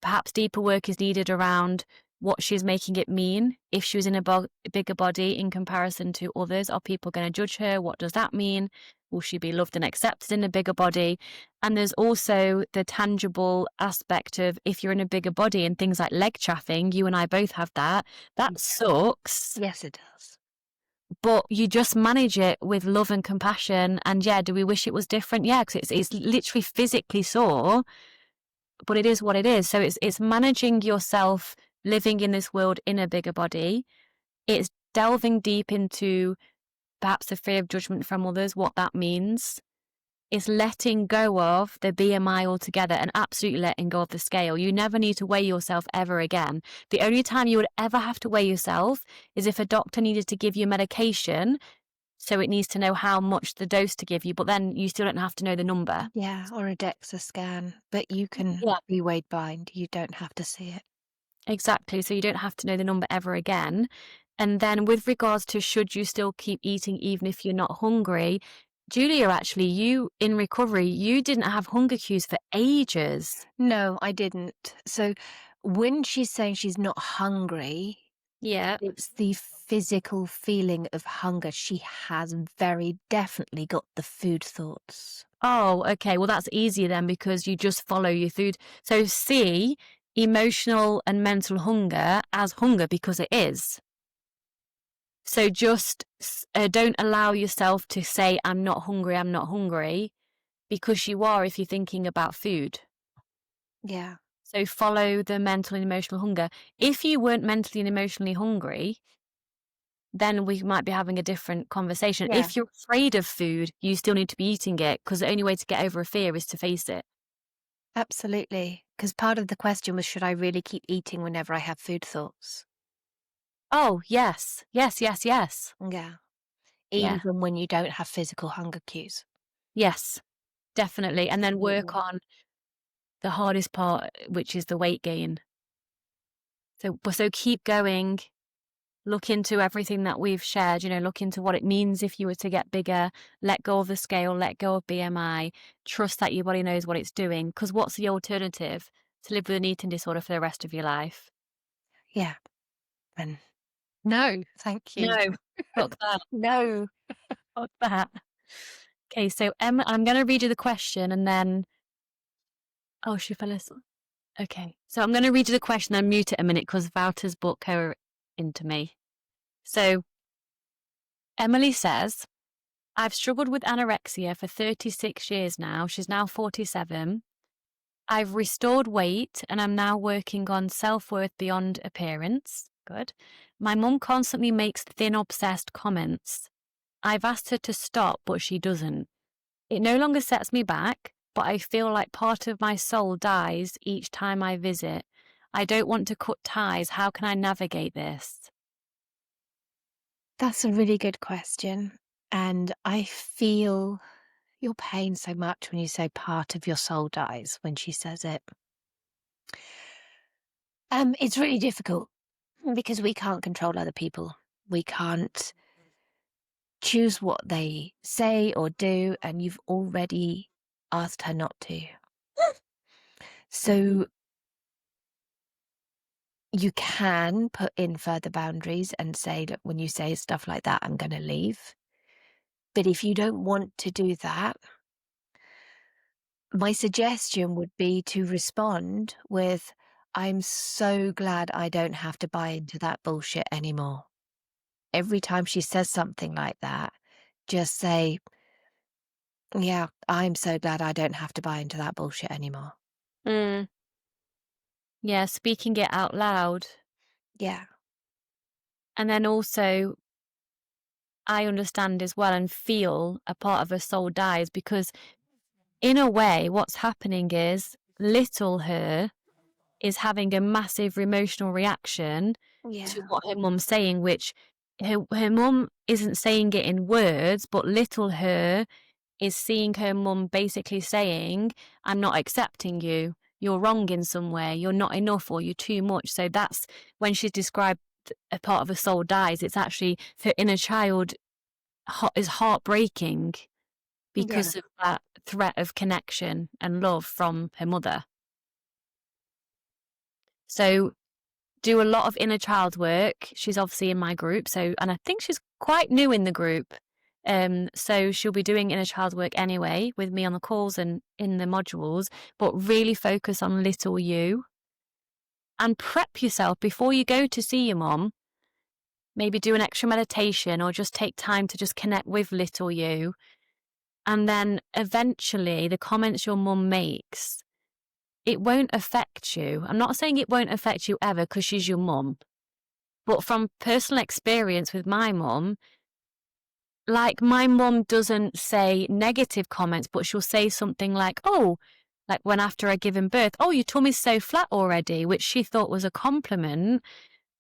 Speaker 1: Perhaps deeper work is needed around what she's making it mean. If she was in a bigger body in comparison to others, are people going to judge her? What does that mean? Will she be loved and accepted in a bigger body? And there's also the tangible aspect of if you're in a bigger body and things like leg chaffing, you and I both have that. That sucks.
Speaker 2: Yes, it does.
Speaker 1: But you just manage it with love and compassion. And yeah, do we wish it was different? Yeah, because it's literally physically sore, but it is what it is. So it's managing yourself living in this world in a bigger body. It's delving deep into perhaps a fear of judgment from others, what that means. It's letting go of the BMI altogether and absolutely letting go of the scale. You never need to weigh yourself ever again. The only time you would ever have to weigh yourself is if a doctor needed to give you medication, so it needs to know how much the dose to give you, but then you still don't have to know the number.
Speaker 2: Yeah, or a DEXA scan, but you can
Speaker 1: Yeah.
Speaker 2: be weighed blind. You don't have to see it.
Speaker 1: Exactly, so you don't have to know the number ever again. And then with regards to should you still keep eating even if you're not hungry, Julia, actually, you in recovery, you didn't have hunger cues for ages.
Speaker 2: No, I didn't. So when she's saying she's not hungry,
Speaker 1: Yeah.
Speaker 2: it's the physical feeling of hunger. She has very definitely got the food thoughts.
Speaker 1: Oh, okay. Well, that's easier then because you just follow your food. So see emotional and mental hunger as hunger because it is. So just don't allow yourself to say, I'm not hungry, because you are if you're thinking about food.
Speaker 2: Yeah.
Speaker 1: So follow the mental and emotional hunger. If you weren't mentally and emotionally hungry, then we might be having a different conversation.
Speaker 2: Yeah.
Speaker 1: If you're afraid of food, you still need to be eating it because the only way to get over a fear is to face it.
Speaker 2: Absolutely. Because part of the question was, should I really keep eating whenever I have food thoughts?
Speaker 1: Oh, yes. Yes, yes, yes.
Speaker 2: Yeah.
Speaker 1: Yeah.
Speaker 2: Even when you don't have physical hunger cues.
Speaker 1: Yes, definitely. And then work
Speaker 2: Absolutely.
Speaker 1: on the hardest part, which is the weight gain. So keep going. Look into everything that we've shared, look into what it means if you were to get bigger, let go of the scale, let go of BMI, trust that your body knows what it's doing. Because what's the alternative? To live with an eating disorder for the rest of your life?
Speaker 2: Yeah. And no, thank you.
Speaker 1: No, fuck that.
Speaker 2: No.
Speaker 1: Fuck that. Okay, so Emma, I'm going to read you the question and then, oh, she fell asleep. Okay, so I'm going to read you the question and mute it a minute because Wouter's book her into me. So Emily says, I've struggled with anorexia for 36 years now. She's now 47. I've restored weight and I'm now working on self-worth beyond appearance. Good. My mum constantly makes thin, obsessed comments. I've asked her to stop, but she doesn't. It no longer sets me back, but I feel like part of my soul dies each time I visit. I don't want to cut ties. How can I navigate this?
Speaker 2: That's a really good question. And I feel your pain so much when you say part of your soul dies when she says it. It's really difficult because we can't control other people. We can't choose what they say or do, and you've already asked her not to. So you can put in further boundaries and say, look, when you say stuff like that, I'm going to leave. But if you don't want to do that, my suggestion would be to respond with, I'm so glad I don't have to buy into that bullshit anymore. Every time she says something like that, just say, yeah, I'm so glad I don't have to buy into that bullshit anymore.
Speaker 1: Mm. Yeah, speaking it out loud.
Speaker 2: Yeah.
Speaker 1: And then also, I understand as well and feel a part of her soul dies because, in a way, what's happening is little her is having a massive emotional reaction to
Speaker 2: Yeah.
Speaker 1: what her mum's saying, which her mum isn't saying it in words, but little her is seeing her mum basically saying, I'm not accepting you. You're wrong in some way. You're not enough or you're too much. So that's when she's described a part of her soul dies. It's actually her inner child is heartbreaking
Speaker 2: Yeah.
Speaker 1: because of that threat of connection and love from her mother. So do a lot of inner child work. She's obviously in my group, and I think she's quite new in the group. So she'll be doing inner child work anyway with me on the calls and in the modules, but really focus on little you and prep yourself before you go to see your mom. Maybe do an extra meditation or just take time to just connect with little you. And then eventually the comments your mum makes, it won't affect you. I'm not saying it won't affect you ever because she's your mum. But from personal experience with my mum, like my mum doesn't say negative comments, but she'll say something like, "Oh," like when after I given birth, "Oh, your tummy's so flat already," which she thought was a compliment.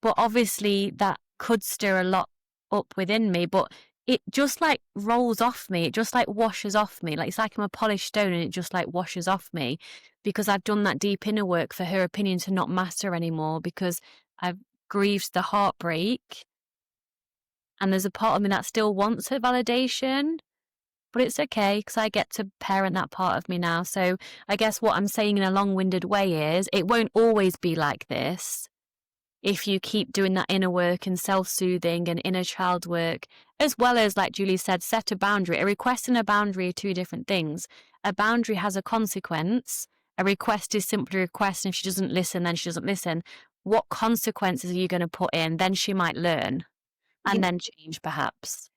Speaker 1: But obviously that could stir a lot up within me, but it just like rolls off me. It just like washes off me. Like it's like I'm a polished stone and it just like washes off me because I've done that deep inner work for her opinion to not matter anymore because I've grieved the heartbreak. And there's a part of me that still wants her validation, but it's okay because I get to parent that part of me now. So I guess what I'm saying in a long winded way is it won't always be like this if you keep doing that inner work and self-soothing and inner child work, as well as, like Julie said, set a boundary. A request and a boundary are two different things. A boundary has a consequence. A request is simply a request, and if she doesn't listen, then she doesn't listen. What consequences are you going to put in? Then she might learn
Speaker 2: Yeah,
Speaker 1: and then change, perhaps.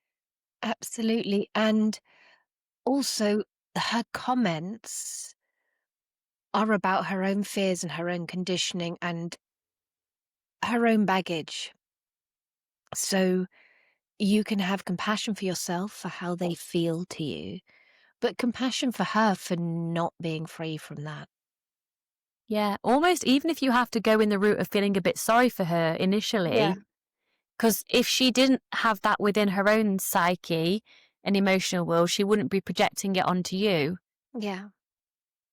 Speaker 2: absolutely. And also, her comments are about her own fears and her own conditioning and her own baggage. So you can have compassion for yourself for how they feel to you, but compassion for her for not being free from that.
Speaker 1: Yeah, almost even if you have to go in the route of feeling a bit sorry for her
Speaker 2: Yeah.
Speaker 1: initially, because if she didn't have that within her own psyche and emotional world, she wouldn't be projecting it onto you.
Speaker 2: Yeah.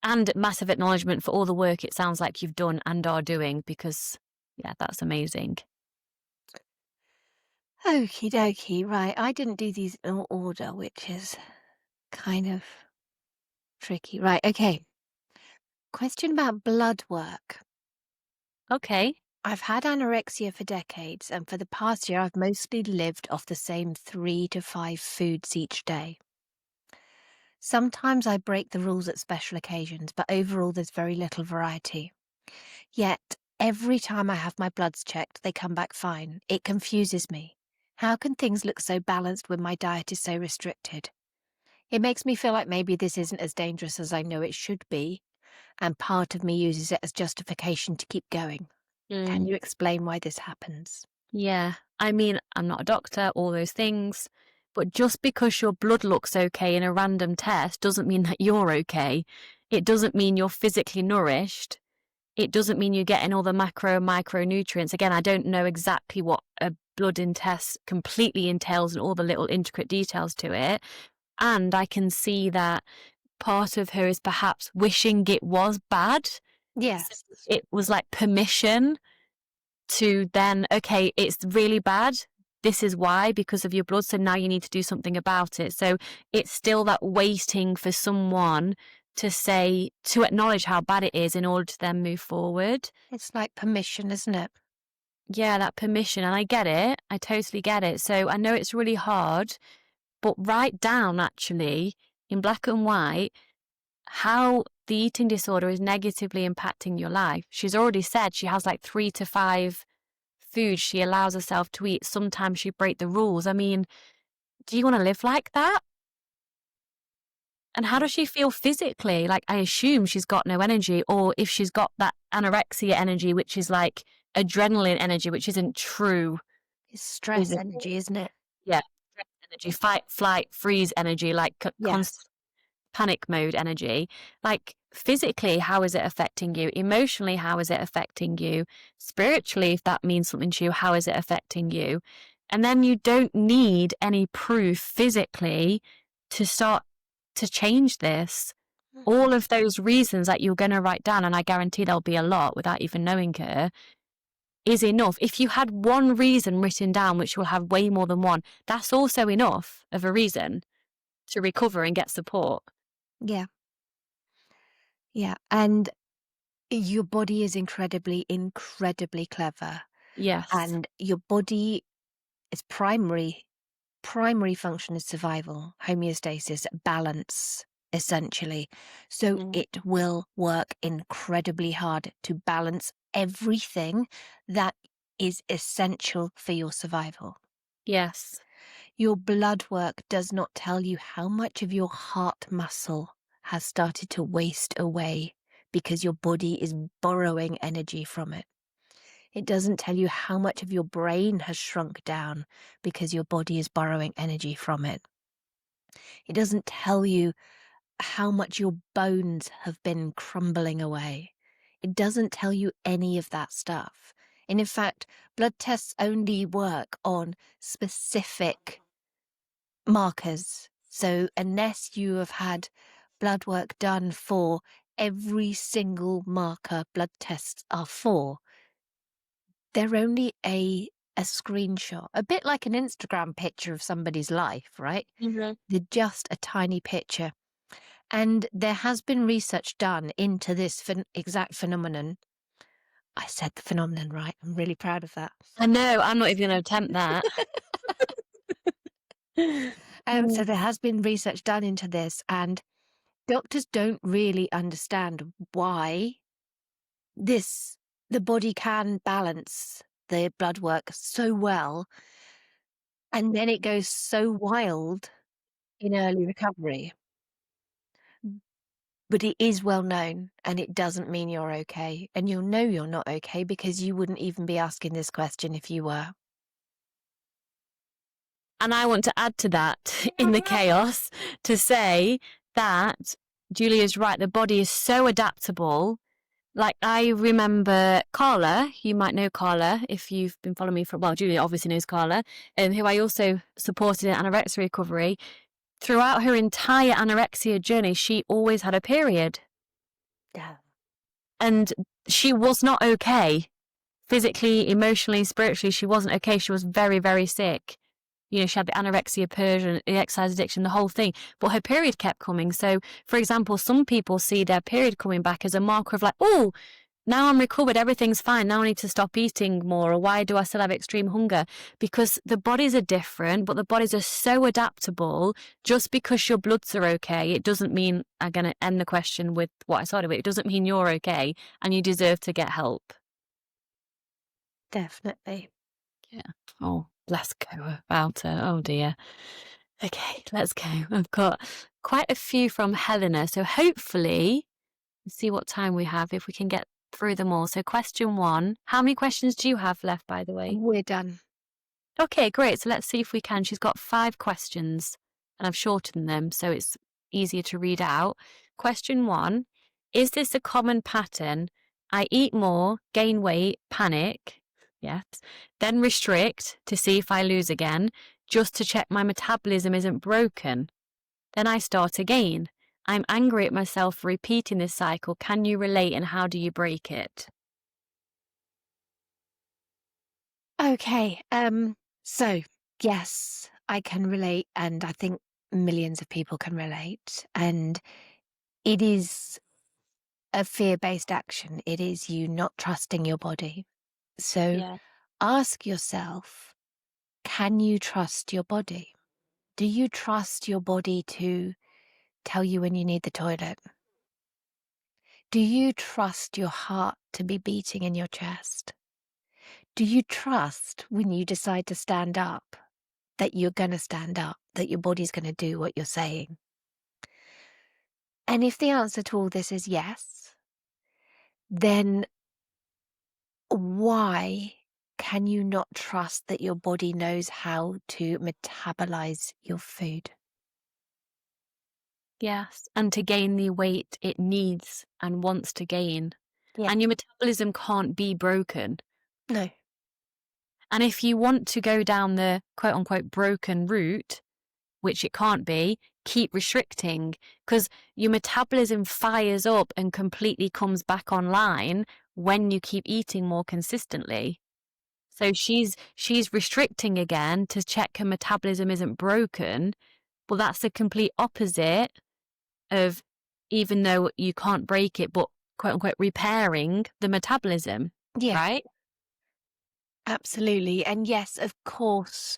Speaker 1: And massive acknowledgement for all the work it sounds like you've done and are doing because, yeah, that's amazing.
Speaker 2: Okie dokie. Right. I didn't do these in order, which is kind of tricky. Right. Okay. Question about blood work.
Speaker 1: Okay.
Speaker 2: I've had anorexia for decades, and for the past year, I've mostly lived off the same 3 to 5 foods each day. Sometimes I break the rules at special occasions, but overall, there's very little variety. Yet, every time I have my bloods checked, they come back fine. It confuses me. How can things look so balanced when my diet is so restricted? It makes me feel like maybe this isn't as dangerous as I know it should be, and part of me uses it as justification to keep going. Can
Speaker 1: Mm,
Speaker 2: you explain why this happens?
Speaker 1: yeah. I mean, I'm not a doctor, all those things, but just because your blood looks okay in a random test doesn't mean that you're okay. It doesn't mean you're physically nourished. It doesn't mean you're getting all the macro and micronutrients. Again, I don't know exactly what a blood in test completely entails and all the little intricate details to it. And I can see that part of her is perhaps wishing it was bad. So
Speaker 2: Yes.
Speaker 1: it was like permission to then, okay, it's really bad. This is why, because of your blood. So now you need to do something about it. So it's still that waiting for someone to say, to acknowledge how bad it is in order to then move forward.
Speaker 2: It's like permission, isn't it?
Speaker 1: Yeah, that permission. And I get it. I totally get it. So I know it's really hard, but write down actually in black and white how the eating disorder is negatively impacting your life. She's already said she has like 3 to 5 foods she allows herself to eat. Sometimes she break the rules. I mean, do you want to live like that? And how does she feel physically? Like, I assume she's got no energy, or if she's got that anorexia energy, which is like adrenaline energy, which isn't true
Speaker 2: It's stress
Speaker 1: physical.
Speaker 2: energy, isn't it?
Speaker 1: Yeah, stress energy, fight, flight, freeze energy, like constant
Speaker 2: Yes.
Speaker 1: panic mode energy. Like physically, how is it affecting you? Emotionally, how is it affecting you? Spiritually, if that means something to you, how is it affecting you? And then you don't need any proof physically to start to change this.
Speaker 2: Mhm.
Speaker 1: All of those reasons that you're going to write down, and I guarantee there'll be a lot without even knowing her, is enough. If you had one reason written down, which will have way more than one, that's also enough of a reason to recover and get support.
Speaker 2: Yeah. Yeah. And your body is incredibly, incredibly clever.
Speaker 1: Yes.
Speaker 2: And your body is primary function is survival, homeostasis, balance, essentially. So
Speaker 1: Mm.
Speaker 2: it will work incredibly hard to balance everything that is essential for your survival.
Speaker 1: Yes.
Speaker 2: Your blood work does not tell you how much of your heart muscle has started to waste away because your body is borrowing energy from it. It doesn't tell you how much of your brain has shrunk down because your body is borrowing energy from it. It doesn't tell you how much your bones have been crumbling away. It doesn't tell you any of that stuff. And in fact, blood tests only work on specific markers. So unless you have had blood work done for every single marker blood tests are for, they're only a screenshot, a bit like an Instagram picture of somebody's life, right?
Speaker 1: Mhm.
Speaker 2: They're just a tiny picture. And there has been research done into this exact phenomenon. I said the phenomenon right. I'm really proud of that.
Speaker 1: I know, I'm not even gonna attempt that.
Speaker 2: So
Speaker 1: Mm.
Speaker 2: there has been research done into this, and doctors don't really understand why this the body can balance the blood work so well, and then it goes so wild in early recovery. But it is well known, and it doesn't mean you're okay. And you'll know you're not okay because you wouldn't even be asking this question if you were.
Speaker 1: And I want to add to that in the chaos to say that Julia's right. The body is so adaptable. Like I remember Carla, you might know Carla if you've been following me for, well, Julia obviously knows Carla, who I also supported in anorexia recovery. Throughout her entire anorexia journey, she always had a period.
Speaker 2: Yeah.
Speaker 1: And she was not okay. Physically, emotionally, spiritually, she wasn't okay. She was very, very sick. You know, she had the anorexia purge, the exercise addiction, the whole thing. But her period kept coming. So, for example, some people see their period coming back as a marker of like, oh, now I'm recovered, everything's fine. Now I need to stop eating more. Or why do I still have extreme hunger? Because the bodies are different, but the bodies are so adaptable. Just because your bloods are okay, it doesn't mean, I'm going to end the question with what I started with. It doesn't mean you're okay and you deserve to get help.
Speaker 2: Definitely.
Speaker 1: Yeah. Oh, let's go about her. Oh dear. Okay, let's go. I've got quite a few from Helena. So hopefully, let's see what time we have if we can get through them all. So question 1, how many questions do you have left, by the way?
Speaker 2: We're done.
Speaker 1: Okay, great. So let's see if we can. She's got 5 questions and I've shortened them so it's easier to read out. Question 1, is this a common pattern? I eat more, gain weight, panic. Yes. Then restrict to see if I lose again, just to check my metabolism isn't broken. Then I start again. I'm angry at myself for repeating this cycle. Can you relate and how do you break it?
Speaker 2: Okay. So yes, I can relate, and I think millions of people can relate. And it is a fear-based action. It is you not trusting your body. So
Speaker 1: Yeah.
Speaker 2: ask yourself, can you trust your body? Do you trust your body to tell you when you need the toilet? Do you trust your heart to be beating in your chest? Do you trust when you decide to stand up that you're going to stand up, that your body's going to do what you're saying? And if the answer to all this is yes, then why can you not trust that your body knows how to metabolize your food?
Speaker 1: Yes. And to gain the weight it needs and wants to gain.
Speaker 2: Yeah.
Speaker 1: And your metabolism can't be broken.
Speaker 2: No.
Speaker 1: And if you want to go down the quote unquote broken route, which it can't be, keep restricting because your metabolism fires up and completely comes back online when you keep eating more consistently. So she's restricting again to check her metabolism isn't broken. Well, that's the complete opposite of, even though you can't break it, but quote unquote repairing the metabolism,
Speaker 2: Yeah,
Speaker 1: right?
Speaker 2: absolutely. And yes, of course,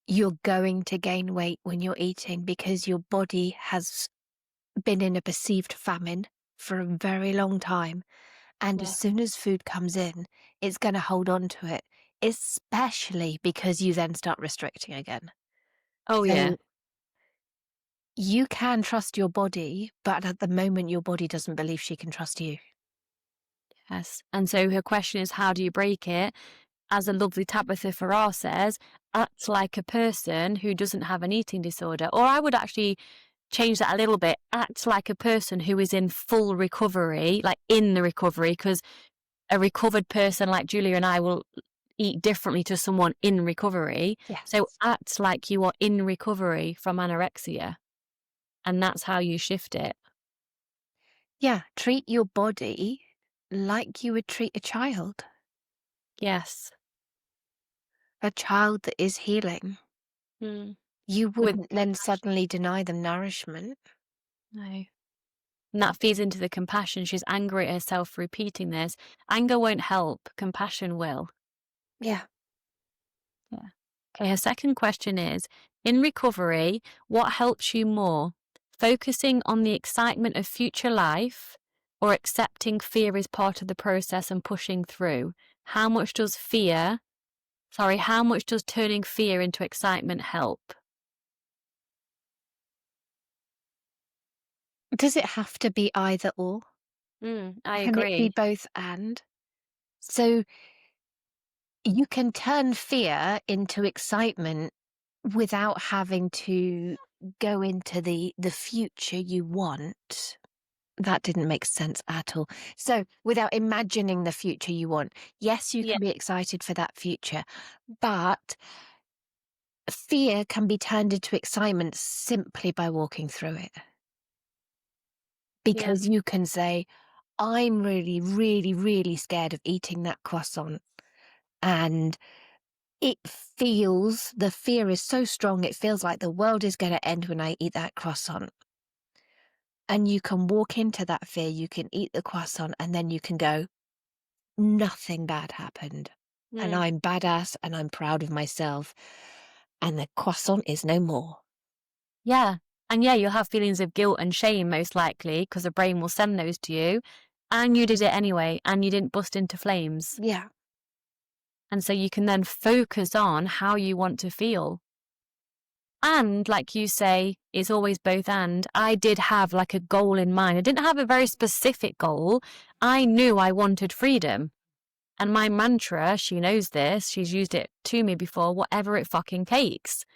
Speaker 2: you're going to gain weight when you're eating because your body has been in a perceived famine for a very long time. And as
Speaker 1: Yeah.
Speaker 2: soon as food comes in, it's going to hold on to it, especially because you then start restricting again.
Speaker 1: Oh yeah.
Speaker 2: So you can trust your body, but at the moment, your body doesn't believe she can trust you.
Speaker 1: Yes. And so her question is, how do you break it? As a lovely Tabitha Farrar says, act like a person who doesn't have an eating disorder. Or I would actually change that a little bit. Act like a person who is in full recovery, like in the recovery, because a recovered person like Julia and I will eat differently to someone in recovery. So
Speaker 2: Yes.
Speaker 1: act like you are in recovery from anorexia. And that's how you shift it.
Speaker 2: Yeah, treat your body like you would treat
Speaker 1: Yes.
Speaker 2: a child that is healing.
Speaker 1: Mm.
Speaker 2: You
Speaker 1: With
Speaker 2: wouldn't then suddenly deny them nourishment.
Speaker 1: no. And that feeds into the compassion. She's angry at herself for repeating this. Anger won't help. Compassion will.
Speaker 2: Yeah.
Speaker 1: Yeah. Okay, her second question is, in recovery, what helps you more? Focusing on the excitement of future life or accepting fear is part of the process and pushing through? How much does turning fear into excitement help?
Speaker 2: Does it have to be either or?
Speaker 1: I
Speaker 2: Can it be
Speaker 1: agree.
Speaker 2: both and? So you can turn fear into excitement without having to go into the future you want. That didn't make sense at all. So, without imagining the future you want, yes, you
Speaker 1: Yeah.
Speaker 2: can be excited for that future, but fear can be turned into excitement simply by walking through it.
Speaker 1: Yeah.
Speaker 2: Because you can say, I'm really, really, really scared of eating that croissant. And the fear is so strong, it feels like the world is going to end when I eat that croissant. And you can walk into that fear, you can eat the croissant, and then you can go, nothing bad happened. And
Speaker 1: Mm.
Speaker 2: I'm badass and I'm proud of myself. And the croissant is no more.
Speaker 1: Yeah. And yeah, you'll have feelings of guilt and shame most likely because the brain will send those to you. And you did it anyway, and you didn't bust into flames.
Speaker 2: Yeah.
Speaker 1: And so you can then focus on how you want to feel. And like you say, it's always both and. I did have like a goal in mind. I didn't have a very specific goal. I knew I wanted freedom. And my mantra, she knows this, she's used it to me before, whatever it fucking takes.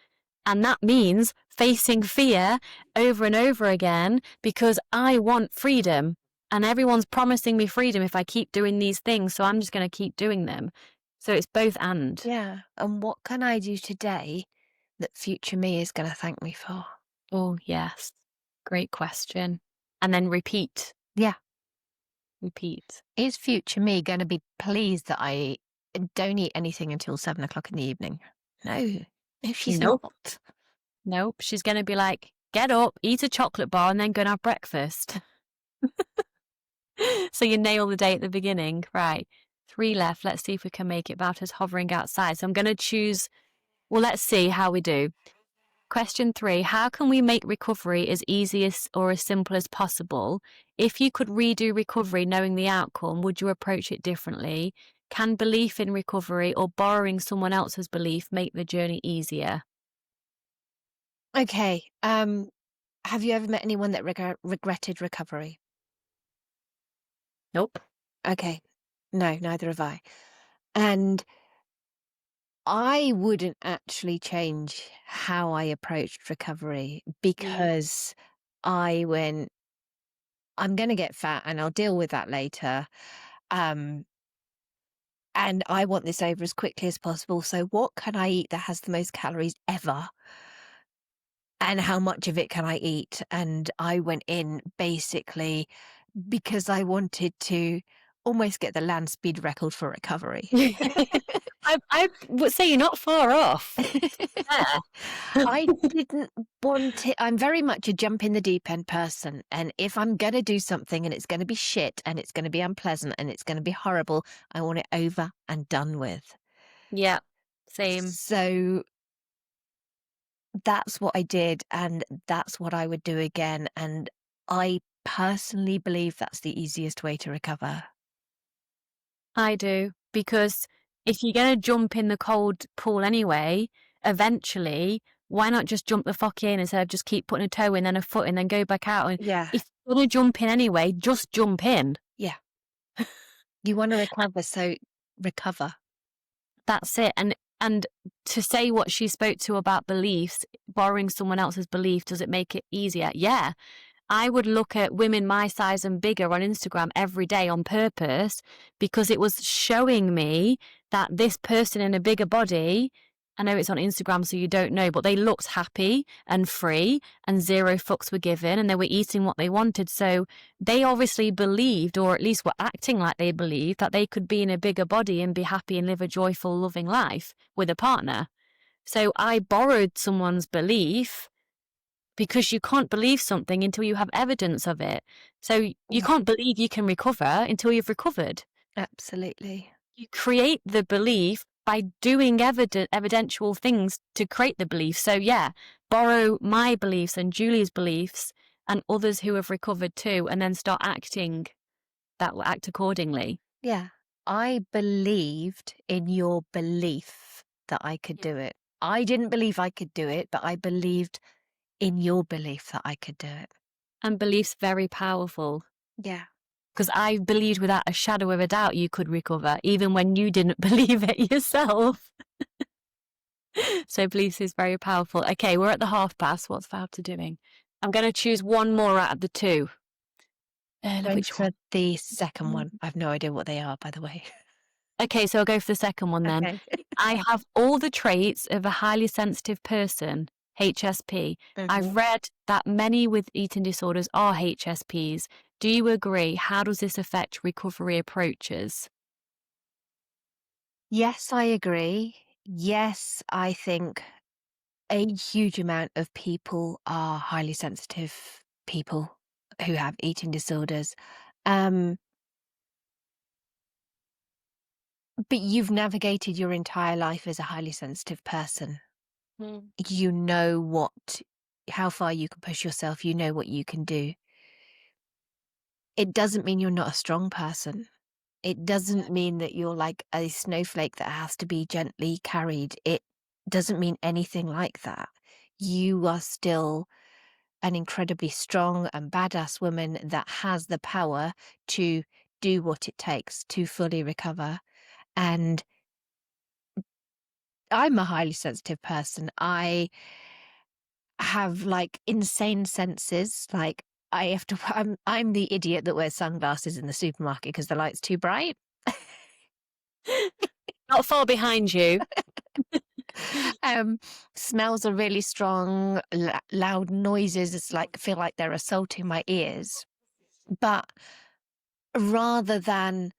Speaker 1: And that means facing fear over and over again because I want freedom. And everyone's promising me freedom if I keep doing these things. So I'm just going to keep doing them. So it's both and.
Speaker 2: Yeah. And what can I do today that future me is going to thank me for?
Speaker 1: Oh, yes. Great question. And then repeat.
Speaker 2: Yeah.
Speaker 1: Repeat.
Speaker 2: Is future me going to be pleased that I don't eat anything until 7 o'clock in the evening? No. No, she's
Speaker 1: Nope.
Speaker 2: not.
Speaker 1: Nope. She's going to be like, get up, eat a chocolate bar, and then go and have breakfast. So you nail the day at the beginning. Right. 3 left. Let's see if we can make it. About us hovering outside. So I'm going to choose. Well, let's see how we do. Question 3. How can we make recovery as easy as or as simple as possible? If you could redo recovery knowing the outcome, would you approach it differently? Can belief in recovery or borrowing someone else's belief make the journey easier?
Speaker 2: Okay. Have you ever met anyone that regretted recovery?
Speaker 1: Nope.
Speaker 2: Okay. No, neither have I. And I wouldn't actually change how I approached recovery because I went, I'm going to get fat and I'll deal with that later. Um, and I want this over as quickly as possible. So, what can I eat that has the most calories ever? And how much of it can I eat? And I went in basically because I wanted to almost get the land speed record for recovery.
Speaker 1: I would say you're not far off. Yeah.
Speaker 2: I didn't want it. I'm very much a jump in the deep end person. And if I'm going to do something and it's going to be shit and it's going to be unpleasant and it's going to be horrible, I want it over and done with.
Speaker 1: Yeah. Same.
Speaker 2: So that's what I did. And that's what I would do again. And I personally believe that's the easiest way to recover.
Speaker 1: I do. Because if you're going to jump in the cold pool anyway, eventually, why not just jump the fuck in instead of just keep putting a toe in, then a foot in, then go back out? And
Speaker 2: Yeah.
Speaker 1: if you're going to jump in anyway, just jump in.
Speaker 2: Yeah. You want to recover, so recover.
Speaker 1: That's it. And to say what she spoke to about beliefs, borrowing someone else's belief, does it make it easier? Yeah. I would look at women my size and bigger on Instagram every day on purpose because it was showing me that this person in a bigger body, I know it's on Instagram, so you don't know, but they looked happy and free and zero fucks were given and they were eating what they wanted. So they obviously believed, or at least were acting like they believed, that they could be in a bigger body and be happy and live a joyful, loving life with a partner. So I borrowed someone's belief because you can't believe something until you have evidence of it. So you
Speaker 2: Yeah.
Speaker 1: can't believe you can recover until you've recovered.
Speaker 2: Absolutely.
Speaker 1: You create the belief by doing evidential things to create the belief. So yeah, borrow my beliefs and Julie's beliefs and others who have recovered too, and then start acting that will act accordingly.
Speaker 2: Yeah. I believed in your belief that I could
Speaker 1: Yeah.
Speaker 2: do it. I didn't believe I could do it, but I believed in your belief that I could do it.
Speaker 1: And beliefs very powerful.
Speaker 2: Yeah.
Speaker 1: Because I believed without a shadow of a doubt you could recover, even when you didn't believe it yourself. So beliefs is very powerful. Okay, we're at the half past. What's Val to doing? I'm going to choose one more out of the two.
Speaker 2: Going
Speaker 1: Which
Speaker 2: for
Speaker 1: one?
Speaker 2: the second one. I've no idea what they are, by the way.
Speaker 1: Okay, so I'll go for the second one then.
Speaker 2: Okay.
Speaker 1: I have all the traits of a highly sensitive person, HSP. I've read that many with eating disorders are HSPs. Do you agree? How does this affect recovery approaches?
Speaker 2: Yes, I agree. Yes, I think a huge amount of people are highly sensitive people who have eating disorders. Um, but you've navigated your entire life as a highly sensitive person.
Speaker 1: Mm.
Speaker 2: You know how far you can push yourself. You know what you can do. It doesn't mean you're not a strong person. It doesn't mean that you're like a snowflake that has to be gently carried. It doesn't mean anything like that. You are still an incredibly strong and badass woman that has the power to do what it takes to fully recover. And I'm a highly sensitive person. I have like insane senses. Like I have to, I'm the idiot that wears sunglasses in the supermarket because the light's too bright.
Speaker 1: Not far behind you.
Speaker 2: Um, Smells are really strong, loud noises. It's like, feel like they're assaulting my ears. But rather than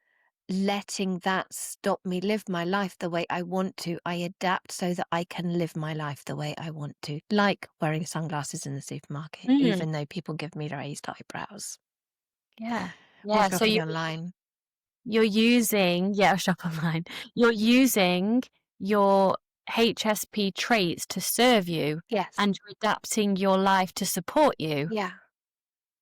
Speaker 2: letting that stop me live my life the way I want to, I adapt so that I can live my life the way I want to, like wearing sunglasses in the supermarket,
Speaker 1: Mm,
Speaker 2: even though people give me raised eyebrows,
Speaker 1: yeah.
Speaker 2: or
Speaker 1: Yeah. So
Speaker 2: shopping online.
Speaker 1: you're using, yeah, shop online. You're using your HSP traits to serve you
Speaker 2: Yes.
Speaker 1: and you're adapting your life to support you.
Speaker 2: Yeah.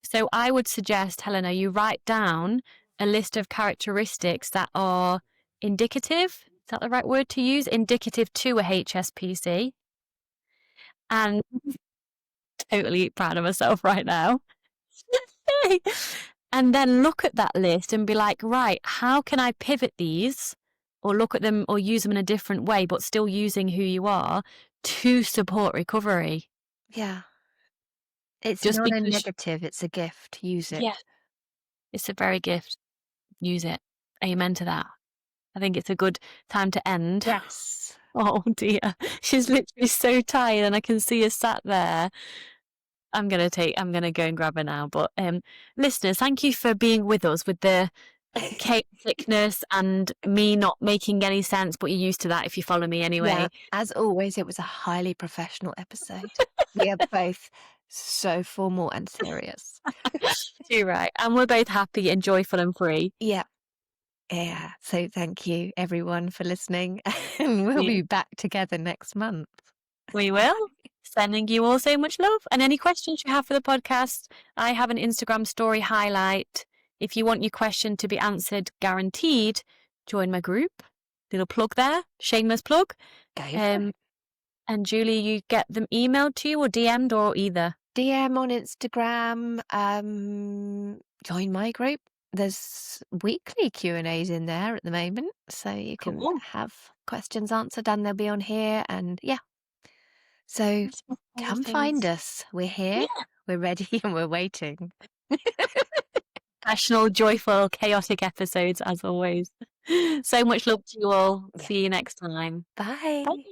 Speaker 1: So I would suggest, Helena, you write down a list of characteristics that are indicative. Is that the right word to use? Indicative to a HSPC. And totally proud of myself right now. And then look at that list and be like, right, how can I pivot these or look at them or use them in a different way, but still using who you are to support recovery?
Speaker 2: Yeah. It's
Speaker 1: Just
Speaker 2: not a
Speaker 1: because,
Speaker 2: negative, it's a gift. Use it.
Speaker 1: yeah, it's a very gift. Use it. Amen to that. I think it's a good time to end.
Speaker 2: Yes.
Speaker 1: Oh dear. She's literally so tired and I can see her sat there. I'm gonna go and grab her now. But listeners, thank you for being with us with the chaoticness and me not making any sense, but you're used to that if you follow me
Speaker 2: Yeah.
Speaker 1: anyway.
Speaker 2: As always, it was a highly professional episode. We are both so formal and serious.
Speaker 1: You're right. And we're both happy and joyful and free.
Speaker 2: Yeah. Yeah. So thank you everyone for listening. And we'll
Speaker 1: We,
Speaker 2: be back together next month.
Speaker 1: we will. Sending you all so much love. And any questions you have for the podcast, I have an Instagram story highlight. If you want your question to be answered guaranteed, join my group. Little plug there, shameless plug.
Speaker 2: Go for
Speaker 1: Um,
Speaker 2: it.
Speaker 1: and Julie, you get them emailed to you or DM'd or either?
Speaker 2: DM on Instagram. Join my group. There's weekly Q&As in there at the moment, so you can
Speaker 1: Cool.
Speaker 2: have questions answered, and they'll be on here, and yeah. So
Speaker 1: All the
Speaker 2: come find
Speaker 1: things.
Speaker 2: us. We're here,
Speaker 1: Yeah.
Speaker 2: we're ready, and we're waiting.
Speaker 1: Professional, joyful, chaotic episodes as always. So much love to you all.
Speaker 2: Yeah.
Speaker 1: See you next time.
Speaker 2: Bye.
Speaker 1: Bye.